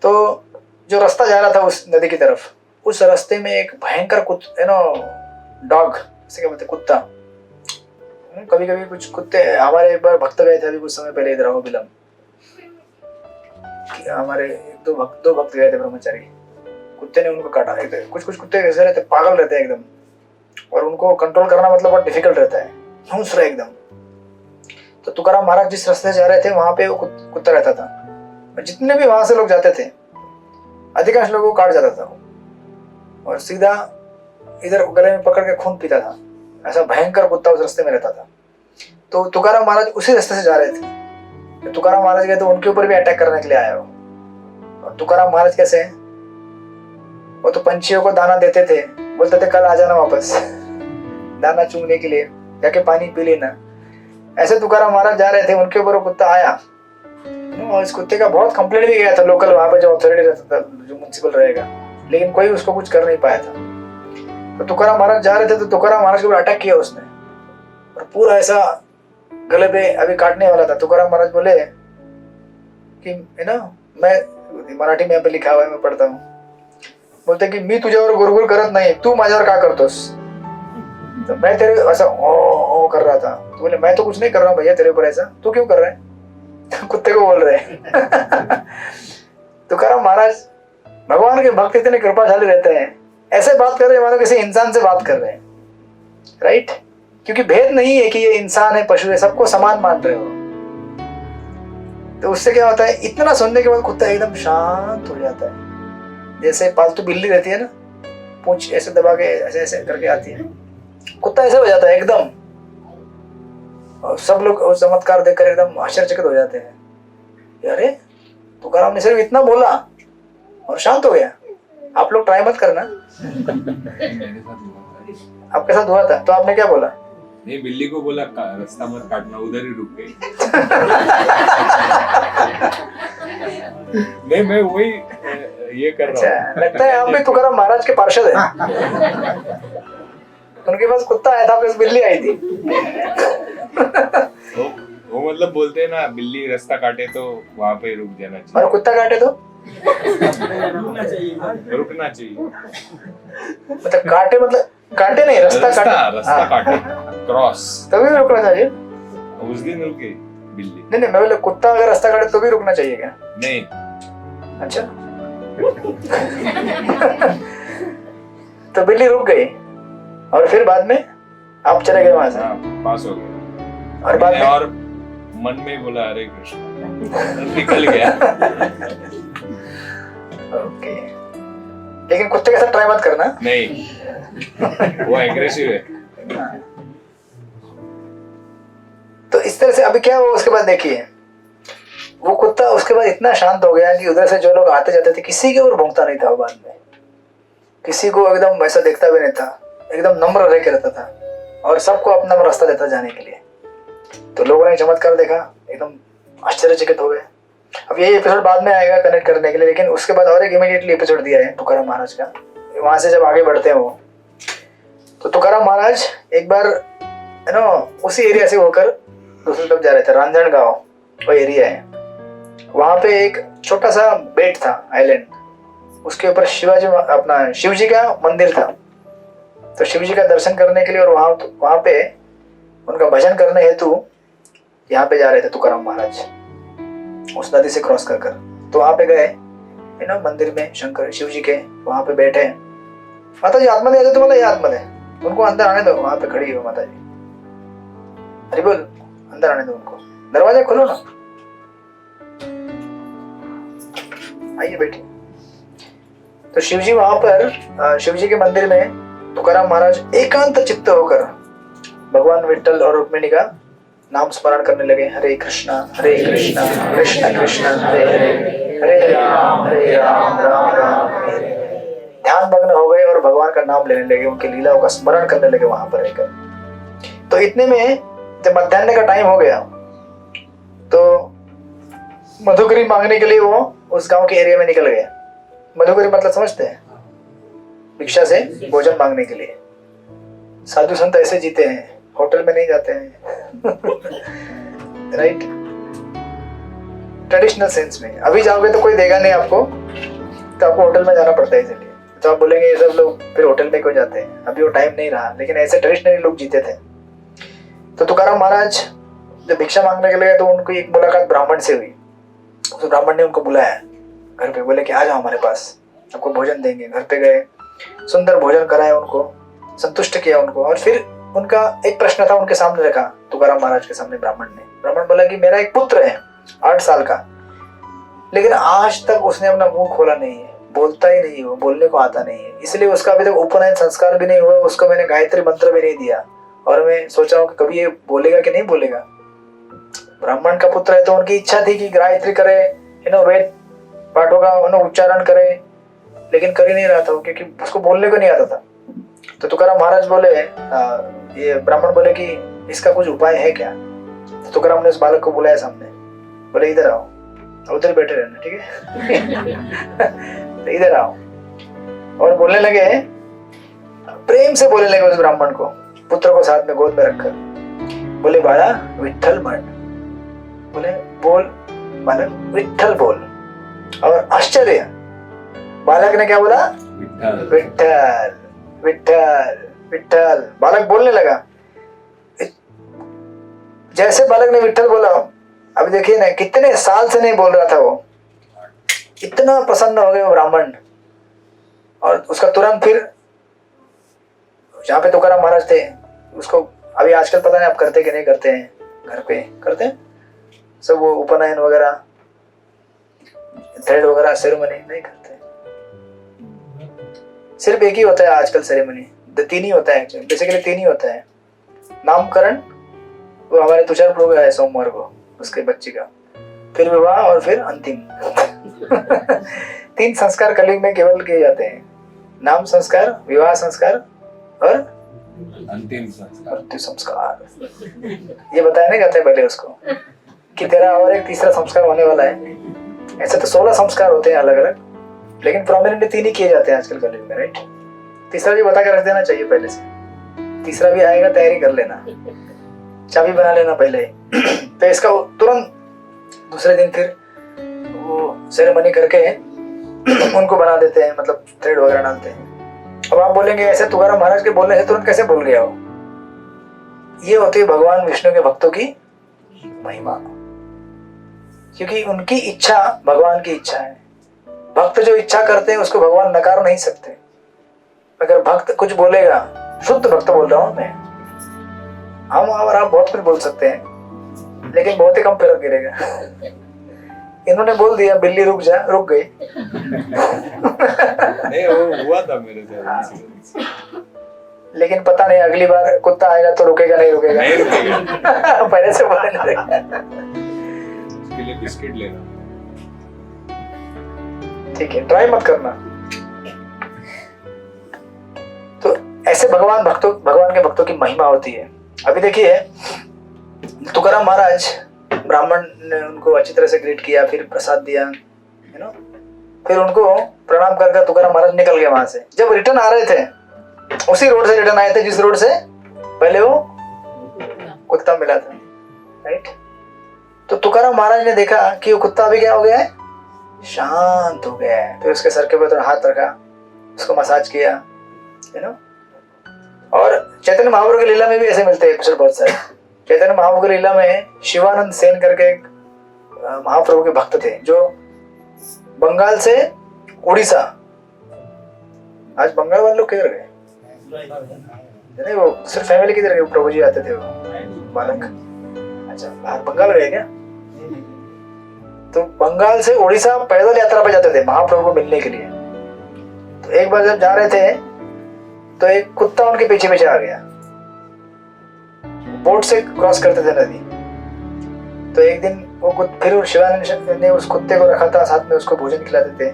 तो जो रास्ता जा रहा था उस नदी की तरफ, उस रास्ते में एक भयंकर डॉग, इसे क्या बोलते, कुत्ता। कभी कभी कुछ कुत्ते, हमारे एक बार भक्त गए थे अभी कुछ समय पहले इधर बिलम, हमारे दो भक्त गए थे ब्रह्मचारी, कुत्ते ने उनको काटा। कुछ कुत्ते ऐसे रहते, पागल रहते हैं एकदम, और उनको कंट्रोल करना मतलब बहुत डिफिकल्ट रहता है, हुंस रहे एकदम। तो तुकाराम महाराज जिस रास्ते से जा रहे थे वहां पे वो कुत्ता रहता था। जितने भी वहां से लोग जाते थे, अधिकांश लोगों को काट जाता था और सीधा इधर गले में पकड़ के खून पीता था। ऐसा भयंकर कुत्ता उस रास्ते में रहता था। तो तुकाराम महाराज उसी रास्ते से जा रहे थे। तुकाराम महाराज गए तो उनके ऊपर भी अटैक करने के लिए आया वो। और तुकाराम महाराज कैसे हैं, वो तो पंछियों को दाना देते थे, बोलते थे कल आ जाना वापस दाना चुगने के लिए, जाके पानी पी लेना। ऐसे तुकाराम महाराज जा रहे थे, उनके ऊपर वो कुत्ता आया और इस कुत्ते का बहुत कंप्लेंट भी गया था लोकल, वहां पे जो अथॉरिटी रहता था, जो म्युनिसिपल रहेगा, लेकिन कोई उसको कुछ कर नहीं पाया था। तो तुकाराम महाराज जा रहे थे तो तुकाराम महाराज के ऊपर अटैक किया उसने और पूरा ऐसा गले पे अभी काटने वाला था। तुकाराम महाराज बोले कि है ना, मैं मराठी में यहाँ पे लिखा हुआ है, मैं पढ़ता हूँ, बोलते कि मी तुझ्यावर गुरगुर करत नाही, तू माझ्यावर का करतोस। तो मैं तेरे ऐसा ओ कर रहा था, तो बोले मैं तो कुछ नहीं कर रहा हूँ भैया तेरे ऊपर ऐसा, तू क्यों कर रहा है कुत्ते को बोल रहे हैं तुकाराम महाराज भगवान के भक्त इतने कृपाशाली रहते हैं, ऐसे बात कर रहे हैं मानो किसी इंसान से बात कर रहे हैं, राइट? क्योंकि भेद नहीं है कि ये इंसान है पशु है, सबको समान मान रहे हो। तो उससे क्या होता है, इतना सुनने के बाद कुत्ता एकदम शांत हो जाता है। जैसे पालतू बिल्ली रहती है ना, पूंछ ऐसे दबा के ऐसे ऐसे करके आती है, कुत्ता ऐसे हो जाता है एकदम। और सब लोग उस चमत्कार देखकर एकदम आश्चर्यचकित हो जाते हैं, अरे तुकाराम ने सिर्फ इतना बोला और शांत हो गया। आप लोग ट्राई मत करना मेरे साथ हुआ था। आपके साथ हुआ था तो आपने क्या बोला? नहीं, बिल्ली को बोला रास्ता मत काटना, उधर ही रुक गई। नहीं, मैं वही ये कर रहा हूँ। अच्छा, लगता है आप भी तुकाराम महाराज के पार्षद हैं। उनके पास कुत्ता आया था, आपके पास बिल्ली आई थी। वो मतलब बोलते हैं ना, बिल्ली रास्ता काटे तो वहां पे रुक जाना चाहिए, और कुत्ता काटे तो रुकना चाहिए। मतलब काटे मतलब काटे नहीं, रास्ता रास्ता काटे, क्रॉस, तभी रुकना चाहिए। उस दिन रुके बिल्ली। नहीं मैं बोले कुत्ता अगर रास्ता काटे तो भी रुकना चाहिए क्या? नहीं। अच्छा तो बिल्ली रुक गई और फिर बाद में आप चले गए वहां से? पास हो गए। और बाद में और मन में बोला हरे कृष्ण, निकल गया। ओके, लेकिन कुत्ते के साथ ट्राई मत करना। नहीं, वो एग्रेसिव है। तो इस तरह से अभी क्या हुआ उसके बाद देखिए, वो कुत्ता उसके बाद इतना शांत हो गया कि उधर से जो लोग आते जाते थे किसी के ऊपर भौंकता नहीं था। वो बाद में किसी को एकदम वैसा देखता भी नहीं था, एकदम नम्र रह के रहता था और सबको अपना रास्ता देता जाने के लिए। तो लोगों ने चमत्कार देखा, एकदम आश्चर्यचकित हो गए। अब ये एपिसोड बाद में आएगा कनेक्ट करने के लिए, लेकिन उसके बाद और एक इमीडिएटली एपिसोड दिया है तुकाराम महाराज का। वहां से जब आगे बढ़ते हैं वो, तो तुकाराम महाराज एक बार है ना उसी एरिया से होकर दूसरी तरफ जा रहे थे, रांजणगांव वो एरिया है। वहां पे एक छोटा सा बेट था, आइलैंड, उसके ऊपर शिवाजी अपना शिव जी का मंदिर था। तो शिव जी का दर्शन करने के लिए और वहां पे उनका भजन करने हेतु यहाँ पे जा रहे थे तुकाराम महाराज, उस नदी से क्रॉस कर। तो वहां पे गए है ना मंदिर में, शंकर शिव जी के वहां पे बैठे। माता जी आत्मा दे, तुम्हारा ये आत्मा दे, उनको अंदर आने दो। वहां पे खड़ी हो माता जी, अरे बोल अंदर आने दो उनको, दरवाजा खोलो ना, आइए बैठिए। तो शिव जी वहां पर शिव जी के मंदिर में तुकाराम महाराज एकांत चित्त होकर भगवान विट्ठल और रुक्मिणी का नाम स्मरण करने लगे। हरे कृष्णा कृष्ण कृष्ण हरे हरे, हरे राम राम राम हरे हरे। ध्यान मग्न हो गए और भगवान का नाम लेने लगे, उनकी लीलाओं का स्मरण करने लगे वहां पर रहकर। तो इतने में जब मध्याह्न का टाइम हो गया तो मधुकरी मांगने के लिए वो उस गांव के एरिया में निकल गए। मधुकरी मतलब समझते हैं, भिक्षा से भोजन मांगने के लिए। साधु संत ऐसे जीते हैं, होटल में नहीं जाते हैं राइट, ट्रेडिशनल सेंस में। अभी जाओगे तो कोई देगा नहीं आपको, तो आपको होटल में जाना पड़ता है इसलिए। तो आप बोलेंगे ये सब लोग फिर होटल में क्यों जाते हैं, अभी वो टाइम नहीं रहा, लेकिन ऐसे ट्रेडिशनली लोग जीते थे। तो तुकाराम महाराज जब भिक्षा मांगने के लिए तो उनकी एक मुलाकात ब्राह्मण से हुई। उस ब्राह्मण ने उनको बुलाया घर पे, बोले कि आ जाओ हमारे पास, आपको भोजन देंगे। घर पे गए, सुंदर भोजन कराया उनको, संतुष्ट किया उनको। और फिर उनका एक प्रश्न था उनके सामने रखा तुकाराम महाराज के सामने ब्राह्मण ने। ब्राह्मण बोला कि मेरा एक पुत्र है 8 साल का, लेकिन आज तक उसने अपना मुंह खोला नहीं है, बोलता ही नहीं, वो बोलने को आता नहीं है, इसलिए उसका अभी तक उपनयन संस्कार भी नहीं हुआ, उसको मैंने गायत्री मंत्र भी नहीं दिया, और मैं सोच रहा हूँ कि कभी ये बोलेगा कि नहीं बोलेगा। ब्राह्मण का पुत्र है तो उनकी इच्छा थी कि गायत्री करे, वेद पाठों का उच्चारण करे, लेकिन कर ही नहीं रहा था वो, क्योंकि उसको बोलने को नहीं आता था। तो तुकाराम महाराज बोले, ये ब्राह्मण बोले कि इसका कुछ उपाय है क्या। तो तुकाराम ने उस बालक को बुलाया सामने, बोले इधर आओ, उधर बैठे रहना, ठीक है। तो इधर आओ, और बोलने लगे, प्रेम से बोलने लगे उस ब्राह्मण को, पुत्र को साथ में गोद में रखकर, बोले बाला विठ्ठल म्हण, बोले बोल बालक विठ्ठल बोल। और आश्चर्य, बालक ने क्या बोला, विठ्ठल विठ्ठल विठ्ठल। बालक बोलने लगा। जैसे बालक ने विठ्ठल बोला, अभी देखिए ना, कितने साल से नहीं बोल रहा था वो, इतना प्रसन्न हो गया वो ब्राह्मण। और उसका तुरंत फिर जहाँ पे तुकाराम महाराज थे, उसको अभी आजकल पता नहीं आप करते कि नहीं करते हैं, घर पे करते हैं सब वो उपनयन वगैरह, थ्रेड वगैरह सेरेमनी नहीं करते, सिर्फ एक ही होता है आजकल सेरेमनी, 3 ही होता है बेसिकली, 3 ही होता है। नामकरण, वो हमारे तुषार प्रोग्राम है सोमवार को उसके बच्चे का, फिर विवाह, और फिर अंतिम। 3 संस्कार कलयुग में केवल किए जाते हैं, नाम संस्कार, विवाह संस्कार और अंतिम संस्कार, मृत्यु संस्कार। ये बताया नहीं जाता है पहले उसको कि तेरा और एक तीसरा संस्कार होने वाला है। ऐसे तो 16 संस्कार होते हैं अलग अलग, लेकिन प्रोमिनेंटली 3 ही किए जाते हैं आजकल कलयुग में, राइट। तीसरा भी बता के रख देना चाहिए पहले से, तीसरा भी आएगा, तैयारी कर लेना, चाबी बना लेना पहले ही। तो इसका तुरंत दूसरे दिन फिर वो सेरेमनी करके उनको बना देते हैं, मतलब थ्रेड वगैरह डालते हैं। अब आप बोलेंगे ऐसे तुकाराम महाराज के बोलने से तुरंत कैसे बोल गया हो। ये होती है भगवान विष्णु के भक्तों की महिमा, क्योंकि उनकी इच्छा भगवान की इच्छा है। भक्त जो इच्छा करते हैं उसको भगवान नकार नहीं सकते। अगर भक्त कुछ बोलेगा, शुद्ध भक्त बोल रहा हूं मैं, हम और आप बहुत कुछ बोल सकते हैं, लेकिन बहुत ही कम फर्क गिरेगा। इन्होंने बोल दिया बिल्ली रुक जा, रुक गई। नहीं, वो हुआ था मेरे साथ। लेकिन पता नहीं अगली बार कुत्ता आएगा तो रुकेगा नहीं रुकेगा, नहीं रुकेगा। पहले से बोलने लगेगा। उसके लिए बिस्किट लेना, ठीक है, ट्राई मत करना। तो ऐसे भगवान के भक्तों की महिमा होती है। अभी देखिए, तुकाराम महाराज, ब्राह्मण ने उनको अच्छी तरह से ग्रीट किया, फिर प्रसाद दिया, फिर उनको प्रणाम करके तुकाराम महाराज निकल गए वहां से। जब रिटर्न आ रहे थे, उसी रोड से रिटर्न आए थे जिस रोड से पहले वो कुत्ता मिला था, राइट। तो तुकाराम महाराज ने देखा कि वो कुत्ता भी क्या हो गया है, शांत हो गया है। फिर उसके सर के ऊपर हाथ रखा, उसको मसाज किया, और चैतन्य महाप्रभु की लीला में भी ऐसे मिलते हैं एपिसोड बहुत सारे। चैतन्य महाप्रभु की लीला में शिवानंद सेन करके एक महाप्रभु के भक्त थे, जो बंगाल से उड़ीसा, आज बंगाल वाले लोग किधर गए, नहीं वो सिर्फ फैमिली किधर गए, प्रभु जी आते थे वो बालक, अच्छा बाहर बंगाल गए क्या। तो बंगाल से उड़ीसा पैदल यात्रा पर जाते थे महाप्रभु को मिलने के लिए। तो एक बार जब जा रहे थे तो एक कुत्ता उनके पीछे पीछे आ गया, बोट से क्रॉस करते थे नदी। तो एक दिन वो फिर शिवानंद ने उस कुत्ते को रखा था, साथ में उसको भोजन खिलाते थे।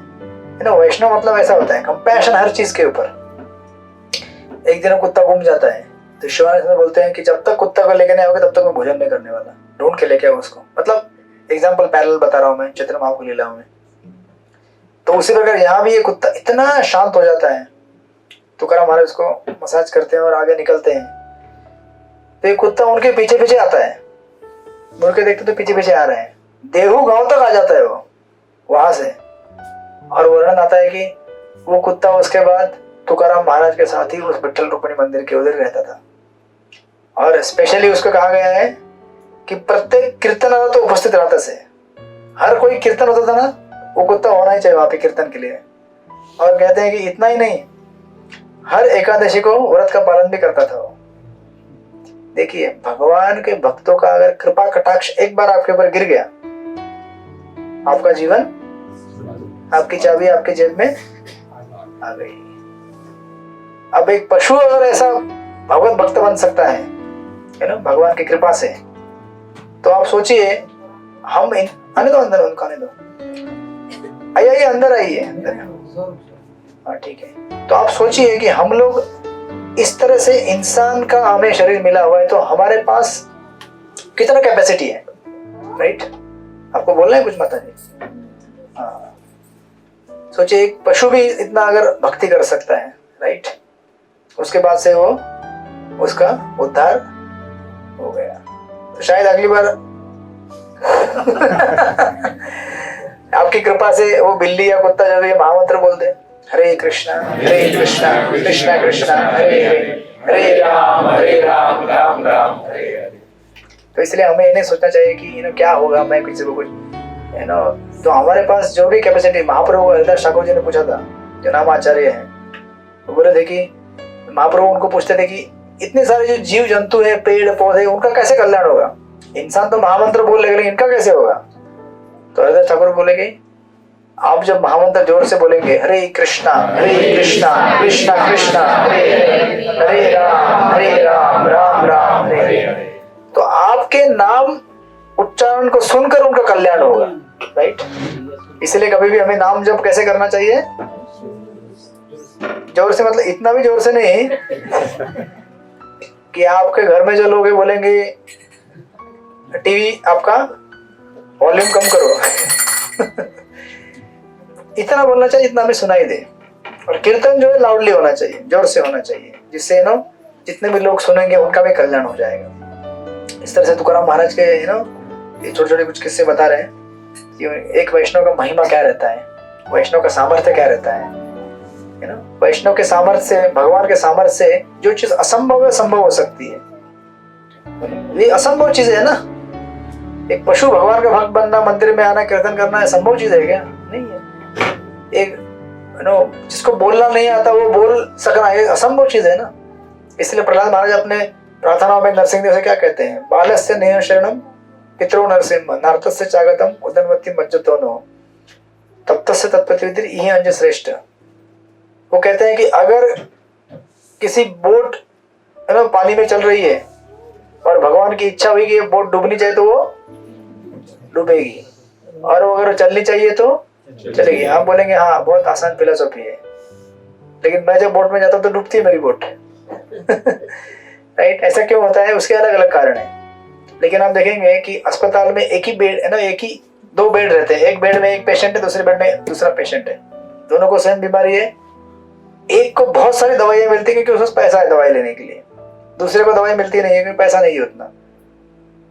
वैष्णव मतलब ऐसा होता है, कंपैशन हर चीज के ऊपर। एक दिन वो कुत्ता घूम जाता है, तो शिवानंद बोलते हैं कि जब तक कुत्ता को लेकर नहीं आओगे तब तक मैं भोजन नहीं करने वाला, ढूंढ के लेके आओ उसको। मतलब एग्जाम्पल पैरेलल बता रहा हूँ मैं चैतन्य महाप्रभु की लीलाओं में। तो उसी प्रकार यहाँ भी ये कुत्ता इतना शांत हो जाता है, तुकाराम महाराज उसको मसाज करते हैं और आगे निकलते हैं। तो ये कुत्ता उनके पीछे पीछे आता है, मुड़ के देखते तो पीछे पीछे आ रहे हैं। देहू गांव तक आ जाता है वो वहां से। और वर्णन आता है कि वो कुत्ता उसके बाद तुकाराम महाराज के साथ ही उस विट्ठल रुक्मिणी मंदिर के उधर रहता था। और स्पेशली उसको कहा गया है कि प्रत्येक कीर्तन वाला तो उपस्थित रहता से, हर कोई कीर्तन होता था ना, वो कुत्ता होना ही चाहिए वहां पे कीर्तन के लिए। और कहते हैं कि इतना ही नहीं, हर एकादशी को व्रत का पालन भी करता था वो। देखिए, भगवान के भक्तों का अगर कृपा कटाक्ष एक बार आपके ऊपर गिर गया, आपका जीवन, आपकी चाबी आपके जेब में आ गई। अब एक पशु अगर ऐसा भगवत भक्त बन सकता है है ना, भगवान की कृपा से। तो आप सोचिए, हम आने दो अंदर, उनको आने दो, आइए अंदर आइए अंदर। हाँ ठीक है। तो आप सोचिए कि हम लोग इस तरह से, इंसान का हमें शरीर मिला हुआ है, तो हमारे पास कितना कैपेसिटी है, राइट? आपको बोलना है कुछ माता जी? हाँ, सोचिए एक पशु भी इतना अगर भक्ति कर सकता है, राइट, उसके बाद से वो उसका उद्धार हो गया। तो शायद अगली बार आपकी कृपा से वो बिल्ली या कुत्ता जब ये महामंत्र बोलते, हरे कृष्णा कृष्णा कृष्णा हरे हरे, हरे राम राम राम हरे हरे। तो इसलिए हमें ये नहीं सोचना चाहिए कि क्या होगा, मैं किसी को कुछ तो हमारे पास जो भी कैपेसिटी, महाप्रभु हरिदास ठाकुर जी ने पूछा था, जो नाम आचार्य है, वो बोले थे कि महाप्रभु उनको पूछते थे कि इतने सारे जो जीव जंतु है, पेड़ पौधे, उनका कैसे कल्याण होगा? इंसान तो महामंत्र बोल लेकिन इनका कैसे होगा? तो हरिदास ठाकुर बोले कि आप जब महामंत्र जोर से बोलेंगे, हरे कृष्णा कृष्णा कृष्णा हरे हरे, हरे राम राम राम हरे हरे, तो आपके नाम उच्चारण को सुनकर उनका कल्याण होगा, राइट? इसलिए कभी भी हमें नाम जप कैसे करना चाहिए? जोर से, मतलब इतना भी जोर से नहीं कि आपके घर में जो लोग हैं बोलेंगे टीवी आपका वॉल्यूम कम करो इतना बोलना चाहिए जितना हमें सुनाई दे। और कीर्तन जो है लाउडली होना चाहिए, जोर से होना चाहिए, जिससे जितने भी लोग सुनेंगे उनका भी कल्याण हो जाएगा। इस तरह से तुकाराम महाराज के ये छोटे छोटे कुछ किस्से बता रहे हैं कि एक वैष्णव का महिमा क्या रहता है, वैष्णव का सामर्थ्य क्या रहता है ना। वैष्णव के सामर्थ्य से, भगवान के सामर्थ्य से जो चीज असंभव है संभव हो सकती है। ये असंभव चीज है ना। एक पशु भगवान का भक्त बनना, मंदिर में आना, कीर्तन करना संभव चीज है क्या? नहीं है। एक जिसको बोलना नहीं आता वो बोल सकना, ये असंभव चीज है ना। इसलिए प्रहलाद महाराज अपने प्रार्थनाओं में नरसिंहदेव से क्या कहते हैं? बालस्य नेह शरणम पितरो नरसिंह नार्थस्य चागतम उदनवती मज्जतो नो तप्तस्य तत्पतिविदिर इहि अंज श्रेष्ठ। वो कहते हैं कि अगर किसी बोट पानी में चल रही है और भगवान की इच्छा हुई कि ये बोट डूबनी चाहिए तो वो डूबेगी, और वो अगर चलनी चाहिए तो चलेगी। आप बोलेंगे हाँ बहुत आसान फिलोसॉफी है, लेकिन मैं जब बोट में जाता हूँ तो डूबती है मेरी बोट राइट? ऐसा क्यों होता है? उसके अलग अलग कारण है। लेकिन आप देखेंगे कि अस्पताल में एक ही बेड है ना, एक ही दो बेड रहते हैं। एक बेड में एक पेशेंट है, दूसरे बेड में दूसरा पेशेंट है। दोनों को सेम बीमारी है। एक को बहुत सारी दवाइयां मिलती है क्योंकि उसको पैसा है दवाई लेने के लिए, दूसरे को दवाई मिलती नहीं है क्योंकि पैसा नहीं है उतना।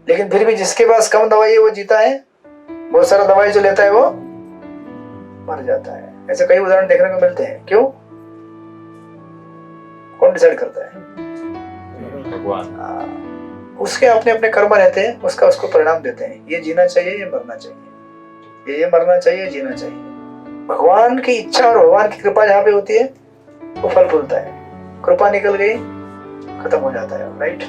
लेकिन फिर भी जिसके पास कम दवाई है वो जीता है, बहुत सारा दवाई जो लेता है वो मर जाता है। ऐसे कई उदाहरण देखने को मिलते हैं। क्यों? कौन डिसाइड करता है? भगवान। उसके अपने अपने कर्म रहते हैं, उसका उसको परिणाम देते हैं। ये जीना चाहिए, ये मरना चाहिए, ये मरना चाहिए, जीना चाहिए। भगवान की इच्छा और भगवान की कृपा जहाँ पे होती है वो फल फूलता है। कृपा निकल गई खत्म हो जाता है, राइट?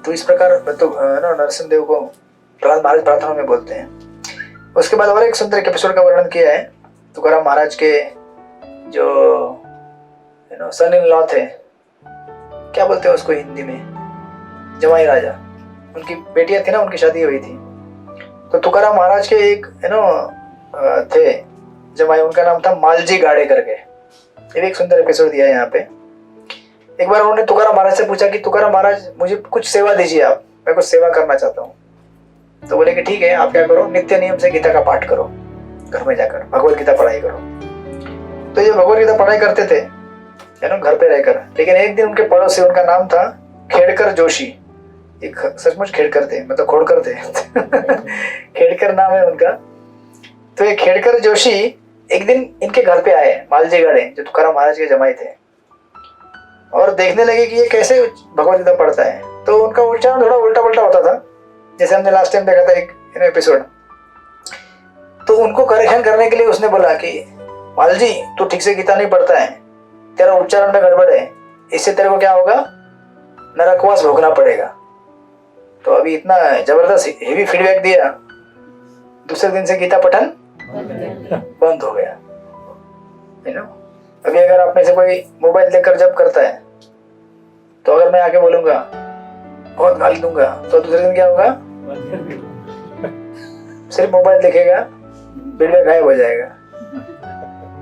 तो इस प्रकार तो नरसिंहदेव को प्रहलाद महाराज प्रार्थना में बोलते हैं। उसके बाद और एक सुंदर एपिसोड का वर्णन किया है तुकाराम महाराज के, जो सन इन लॉ थे, क्या बोलते हैं उसको हिंदी में, जमाई राजा। उनकी बेटियां थी ना, उनकी शादी हुई थी। तो तुकाराम महाराज के एक थे जमाई, उनका नाम था मालजी गाड़े करके। ये भी एक सुंदर एपिसोड दिया है यहाँ पे। एक बार उन्होंने तुकाराम महाराज से पूछा कि तुकाराम महाराज मुझे कुछ सेवा दीजिए, आप, मैं कुछ सेवा करना चाहता हूँ। तो बोले कि ठीक है, आप क्या करो, नित्य नियम से गीता का पाठ करो, घर में जाकर भगवत गीता पढ़ाई करो। तो ये भगवत गीता पढ़ाई करते थे घर पे रहकर। लेकिन एक दिन उनके पड़ोसी, उनका नाम था खेड़कर जोशी, एक सचमुच खेड़कर थे, मतलब खोड़कर थे खेड़कर नाम है उनका। तो ये खेड़कर जोशी एक दिन इनके घर पे आए, मालजी गाड़े जो तुकाराम महाराज के जमाई थे, और देखने लगे कि ये कैसे भगवत गीता पढ़ता है। तो उनका उच्चारण थोड़ा उल्टा पुल्टा होता था, जैसे हमने लास्ट टाइम देखा था एक एपिसोड। तो उनको करेक्शन करने के लिए उसने बोला कि मालजी तू ठीक से गीता नहीं पढ़ता है, तेरा उच्चारण में गड़बड़ है, इससे तेरे को क्या होगा, नरकवास भोगना पड़ेगा। तो अभी इतना जबरदस्त हेवी फीडबैक दिया, दूसरे दिन से गीता पठन बंद हो गया। अभी अगर आप में से कोई मोबाइल देखकर जब करता है, तो अगर मैं आके बोलूंगा बहुत गाली दूंगा, तो दूसरे दिन क्या होगा, सिर्फ मोबाइल देखेगा, वीडियो गायब हो जाएगा।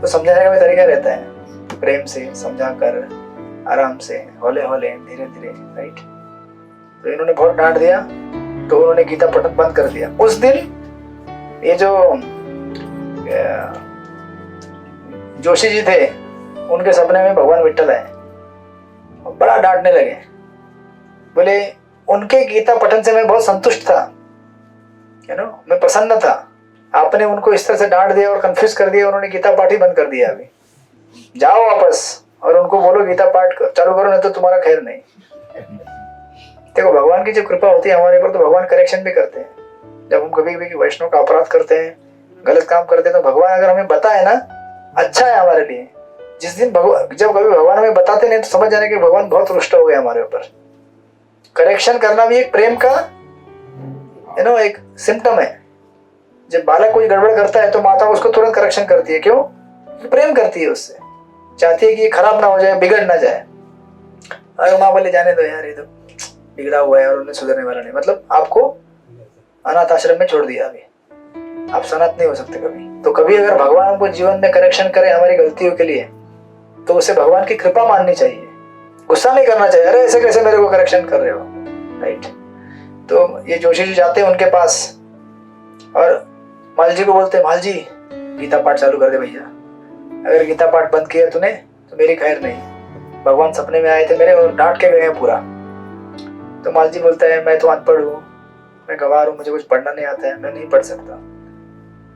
तो समझाने का भी तरीका रहता है, प्रेम से समझा कर, आराम से, हौले हौले, धीरे धीरे, राइट। तो इन्होंने बहुत डांट दिया, तो उन्होंने गीता पठन बंद कर दिया। उस दिन ये जो जोशी जी थे, उनके सपने में भगवान विट्ठल आए, बड़ा डांटने लगे, बोले उनके गीता पठन से मैं बहुत संतुष्ट था, मैं प्रसन्न था, आपने उनको इस तरह से डांट दिया और कंफ्यूज कर दिया, उन्होंने गीता पाठ ही बंद कर दिया। अभी जाओ वापस और उनको बोलो गीता पाठ चालू करो, नहीं तो तुम्हारा खैर नहीं। देखो भगवान की जो कृपा होती है हमारे ऊपर, तो भगवान करेक्शन भी करते हैं। जब हम कभी कभी वैष्णव का अपराध करते हैं, गलत काम करते हैं, तो भगवान अगर हमें बताए ना, अच्छा है हमारे लिए। जिस दिन जब कभी भगवान हमें बताते नहीं, तो समझ जाने कि भगवान बहुत रुष्ट हो गए हमारे ऊपर। करेक्शन करना भी एक प्रेम का एक सिम्टम है। जब बालक कोई गड़बड़ करता है तो माता उसको तुरंत करेक्शन करती है, क्यों? प्रेम करती है उससे, चाहती है कि ये खराब ना हो जाए, बिगड़ ना जाए। अरे माँ बोले जाने दो यार, ये तो बिगड़ा हुआ है और उन्हें सुधरने वाला नहीं, मतलब आपको अनाथ आश्रम में छोड़ दिया, अभी आप सनात नहीं हो सकते कभी। तो कभी अगर भगवान हमको जीवन में करेक्शन करे हमारी गलतियों के लिए, तो उसे भगवान की कृपा माननी चाहिए, गुस्सा नहीं करना चाहिए, अरे ऐसे कैसे मेरे को करेक्शन कर रहे हो, राइट। तो ये जोशी जी जाते हैं उनके पास और माल जी को बोलते हैं, माल जी गीता पाठ चालू कर दे भैया, अगर गीता पाठ बंद किया तूने तो मेरी खैर नहीं। भगवान सपने में आए थे मेरे और डांट के गए हैं पूरा। तो माल जी बोलता है, मैं तो अनपढ़ हूँ, मैं गंवार हूँ, मुझे कुछ पढ़ना नहीं आता है, मैं नहीं पढ़ सकता।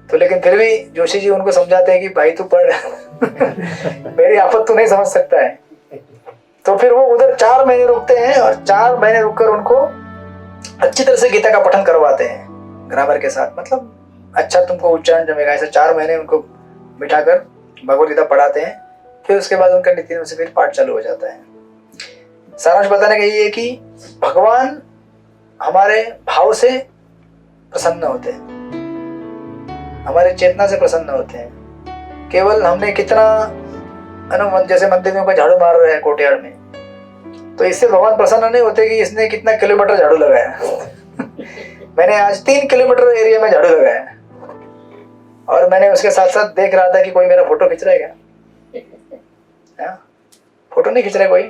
तो लेकिन फिर भी जोशी जी उनको समझाते हैं कि भाई तू पढ़ मेरी आफत तू नहीं समझ सकता है। तो फिर वो उधर 4 महीने रुकते हैं और 4 महीने रुककर उनको अच्छी तरह से गीता का पठन करवाते हैं, ग्रामर के साथ, मतलब अच्छा तुमको उच्चारण जमेगा, ऐसे 4 महीने उनको बिठाकर भगवद गीता पढ़ाते हैं। फिर उसके बाद उनका नित्य से फिर पाठ चालू हो जाता है। सारांश बताने का ये है कि भगवान हमारे भाव से प्रसन्न होते हैं, हमारे चेतना से प्रसन्न होते हैं। केवल हमने कितना जैसे मंदिर में कोई झाड़ू मार रहा है कोर्टयार्ड में, तो इससे भगवान प्रसन्न नहीं होते कि इसने कितना किलोमीटर झाड़ू लगाया मैंने आज 3 किलोमीटर एरिया में झाड़ू लगाया और मैंने उसके साथ साथ देख रहा था कि कोई मेरा फोटो खींच रहा है क्या, फोटो नहीं खींच रहा कोई,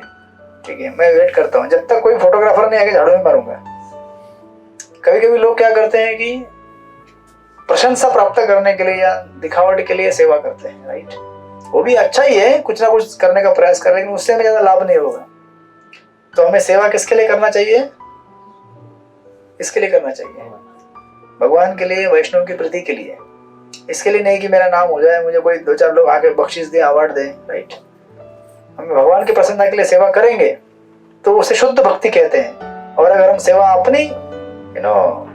ठीक है मैं वेट करता हूँ जब तक कोई फोटोग्राफर नहीं आके झाड़ू नहीं मारूंगा। कभी कभी लोग क्या करते हैं कि प्रशंसा प्राप्त करने के लिए या दिखावट के लिए सेवा करते हैं, राइट। वो भी अच्छा ही है, कुछ ना कुछ करने का प्रयास कर रहे हैं, लेकिन उससे हमें ज्यादा लाभ नहीं होगा। तो हमें सेवा किसके लिए करना चाहिए? इसके लिए करना चाहिए, भगवान के लिए, वैष्णव की प्रीति के लिए। इसके लिए नहीं कि मेरा नाम हो जाए, मुझे कोई 2-4 लोग आके बख्शीश दे, अवार्ड दे, राइट। हम भगवान की प्रसन्नता के लिए सेवा करेंगे तो उसे शुद्ध भक्ति कहते हैं। और अगर हम सेवा अपनी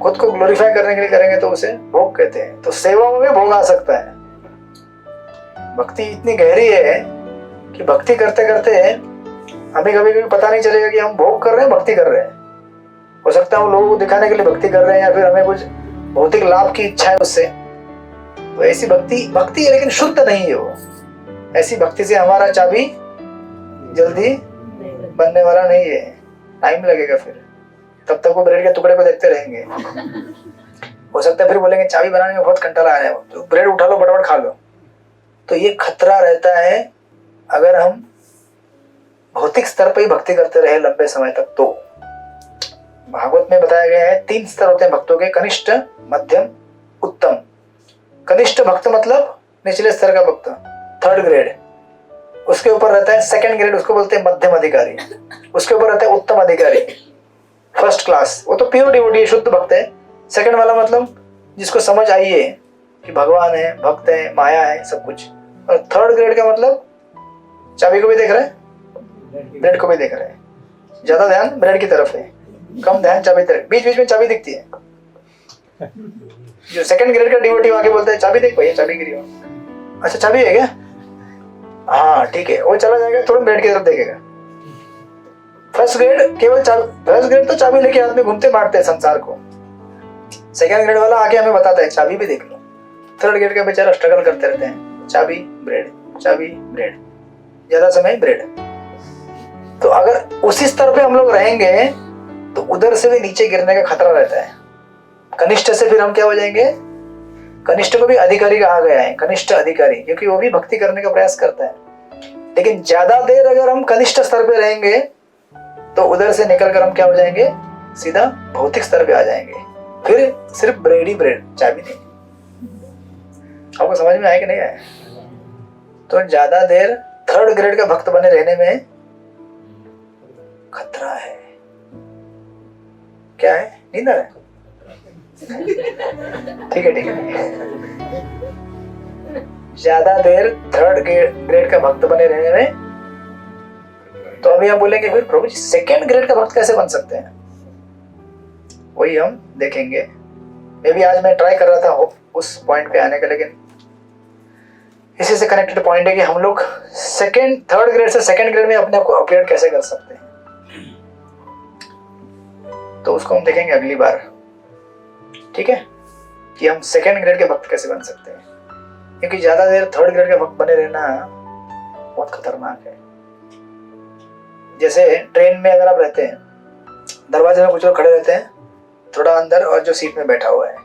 खुद को ग्लोरीफाई करने के लिए करेंगे तो उसे भोग कहते हैं। तो सेवा में भी भोग आ सकता है। भक्ति इतनी गहरी है कि भक्ति करते करते हमें कभी कभी पता नहीं चलेगा कि हम भोग कर रहे हैं, भक्ति कर रहे हैं। हो सकता है वो लोगों को दिखाने के लिए भक्ति कर रहे हैं या फिर हमें कुछ भौतिक लाभ की इच्छा है उससे। तो ऐसी भक्ति है लेकिन शुद्ध नहीं है वो। ऐसी भक्ति से हमारा चाबी जल्दी बनने वाला नहीं है, टाइम लगेगा। फिर तब तक वो ब्रेड के टुकड़े को देखते रहेंगे। हो सकता है फिर बोलेंगे चाबी बनाने में बहुत कंटाला आ रहा है, तो ब्रेड उठा लो, बड़बड़ खा लो। तो ये खतरा रहता है अगर हम भौतिक स्तर पर ही भक्ति करते रहे लंबे समय तक। तो भागवत में बताया गया है 3 स्तर होते हैं भक्तों के, कनिष्ठ, मध्यम, उत्तम। कनिष्ठ भक्त मतलब निचले स्तर का भक्त, 3rd ग्रेड। उसके ऊपर रहता है 2nd ग्रेड, उसको बोलते हैं मध्यम अधिकारी। उसके ऊपर रहता है उत्तम अधिकारी, 1st क्लास, वो तो प्योर डिवोटी है, शुद्ध भक्त है। 2nd वाला मतलब जिसको समझ आई है कि भगवान है, भक्त है, माया है, सब कुछ। और 3rd ग्रेड का मतलब चाबी को भी देख रहे हैं, ब्रेड को भी देख रहे हैं। ज्यादा ध्यान ब्रेड की तरफ है, कम ध्यान चाबी तरफ। बीच बीच में चाबी दिखती है। जो 2nd ग्रेड का डिवोटी आके बोलता है चाबी देख भैया, चाबी गिरी हो। अच्छा चाबी है क्या? हाँ ठीक है। वो चला जाएगा, थोड़ा ब्रेड की तरफ देखेगा। 1st ग्रेड केवल 1st ग्रेड तो चाबी लेके हाथ में घूमते मारते हैं संसार को। 2nd ग्रेड वाला आके हमें बताता है चाबी भी देख लो। 3rd ग्रेड का बेचारा स्ट्रगल करते रहते हैं, चाबी ब्रेड, चाबी ब्रेड, ज्यादा समय ब्रेड। तो अगर उसी स्तर पे हम लोग रहेंगे तो उधर से भी नीचे गिरने का खतरा रहता है। कनिष्ठ से फिर हम क्या हो जाएंगे, कनिष्ठ को भी अधिकारी कहा गया है, कनिष्ठ अधिकारी, क्योंकि वो भी भक्ति करने का प्रयास करता है। लेकिन ज्यादा देर अगर हम कनिष्ठ स्तर पे रहेंगे तो उधर से निकलकर हम क्या हो जाएंगे, सीधा भौतिक स्तर पे आ जाएंगे, फिर सिर्फ ब्रेड ही ब्रेड, चाबी नहीं। आपको समझ में आया कि नहीं आया? तो ज्यादा देर थर्ड ग्रेड का भक्त बने रहने में खतरा है। क्या है? नींद आ रहा है? ठीक है, ठीक है। ज्यादा देर थर्ड ग्रेड का भक्त बने रहने में, तो अभी आप बोलेंगे फिर प्रभु जी सेकेंड ग्रेड का भक्त कैसे बन सकते हैं? वही हम देखेंगे। मे भी आज मैं ट्राई कर रहा था उस पॉइंट पे आने का, लेकिन इसी से कनेक्टेड पॉइंट है कि हम लोग थर्ड ग्रेड से सेकेंड ग्रेड में अपने आप को अपग्रेड कैसे कर सकते हैं, तो उसको हम देखेंगे अगली बार। ठीक है, कि हम सेकेंड ग्रेड के भक्त कैसे बन सकते हैं, क्योंकि ज्यादा देर थर्ड ग्रेड के भक्त बने रहना बहुत खतरनाक है। जैसे ट्रेन में अगर आप रहते हैं, दरवाजे में कुछ लोग खड़े रहते हैं थोड़ा अंदर, और जो सीट में बैठा हुआ है,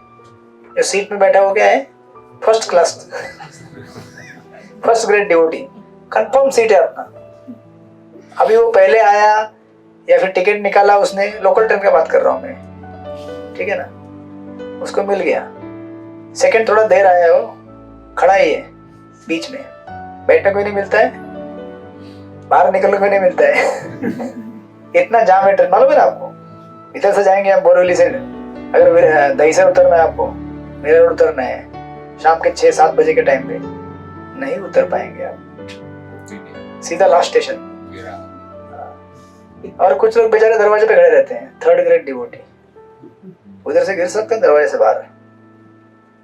जो सीट में बैठा हुआ क्या है, first class, first grade devotee, confirm seat है अपना। अभी वो पहले आया या फिर टिकट निकाला उसने, लोकल ट्रेन का बात कर रहा हूं मैं, ठीक है ना, उसको मिल गया। सेकंड थोड़ा देर आया, वो खड़ा ही है बीच में, बैठने को ही नहीं मिलता है, बाहर निकलने को ही नहीं मिलता है। इतना जाम है ट्रेन, मालूम है ना आपको? इधर से जाएंगे हम बोरीवली से, अगर दही से उतरना है आपको, मेरे उतरना है शाम के 6-7 बजे के टाइम पे, नहीं उतर पाएंगे आप, सीधा लास्ट स्टेशन। और कुछ लोग बेचारे दरवाजे पे खड़े रहते हैं, थर्ड ग्रेड डिवोटी, उधर से गिर सकते हैं, दरवाजे से बाहर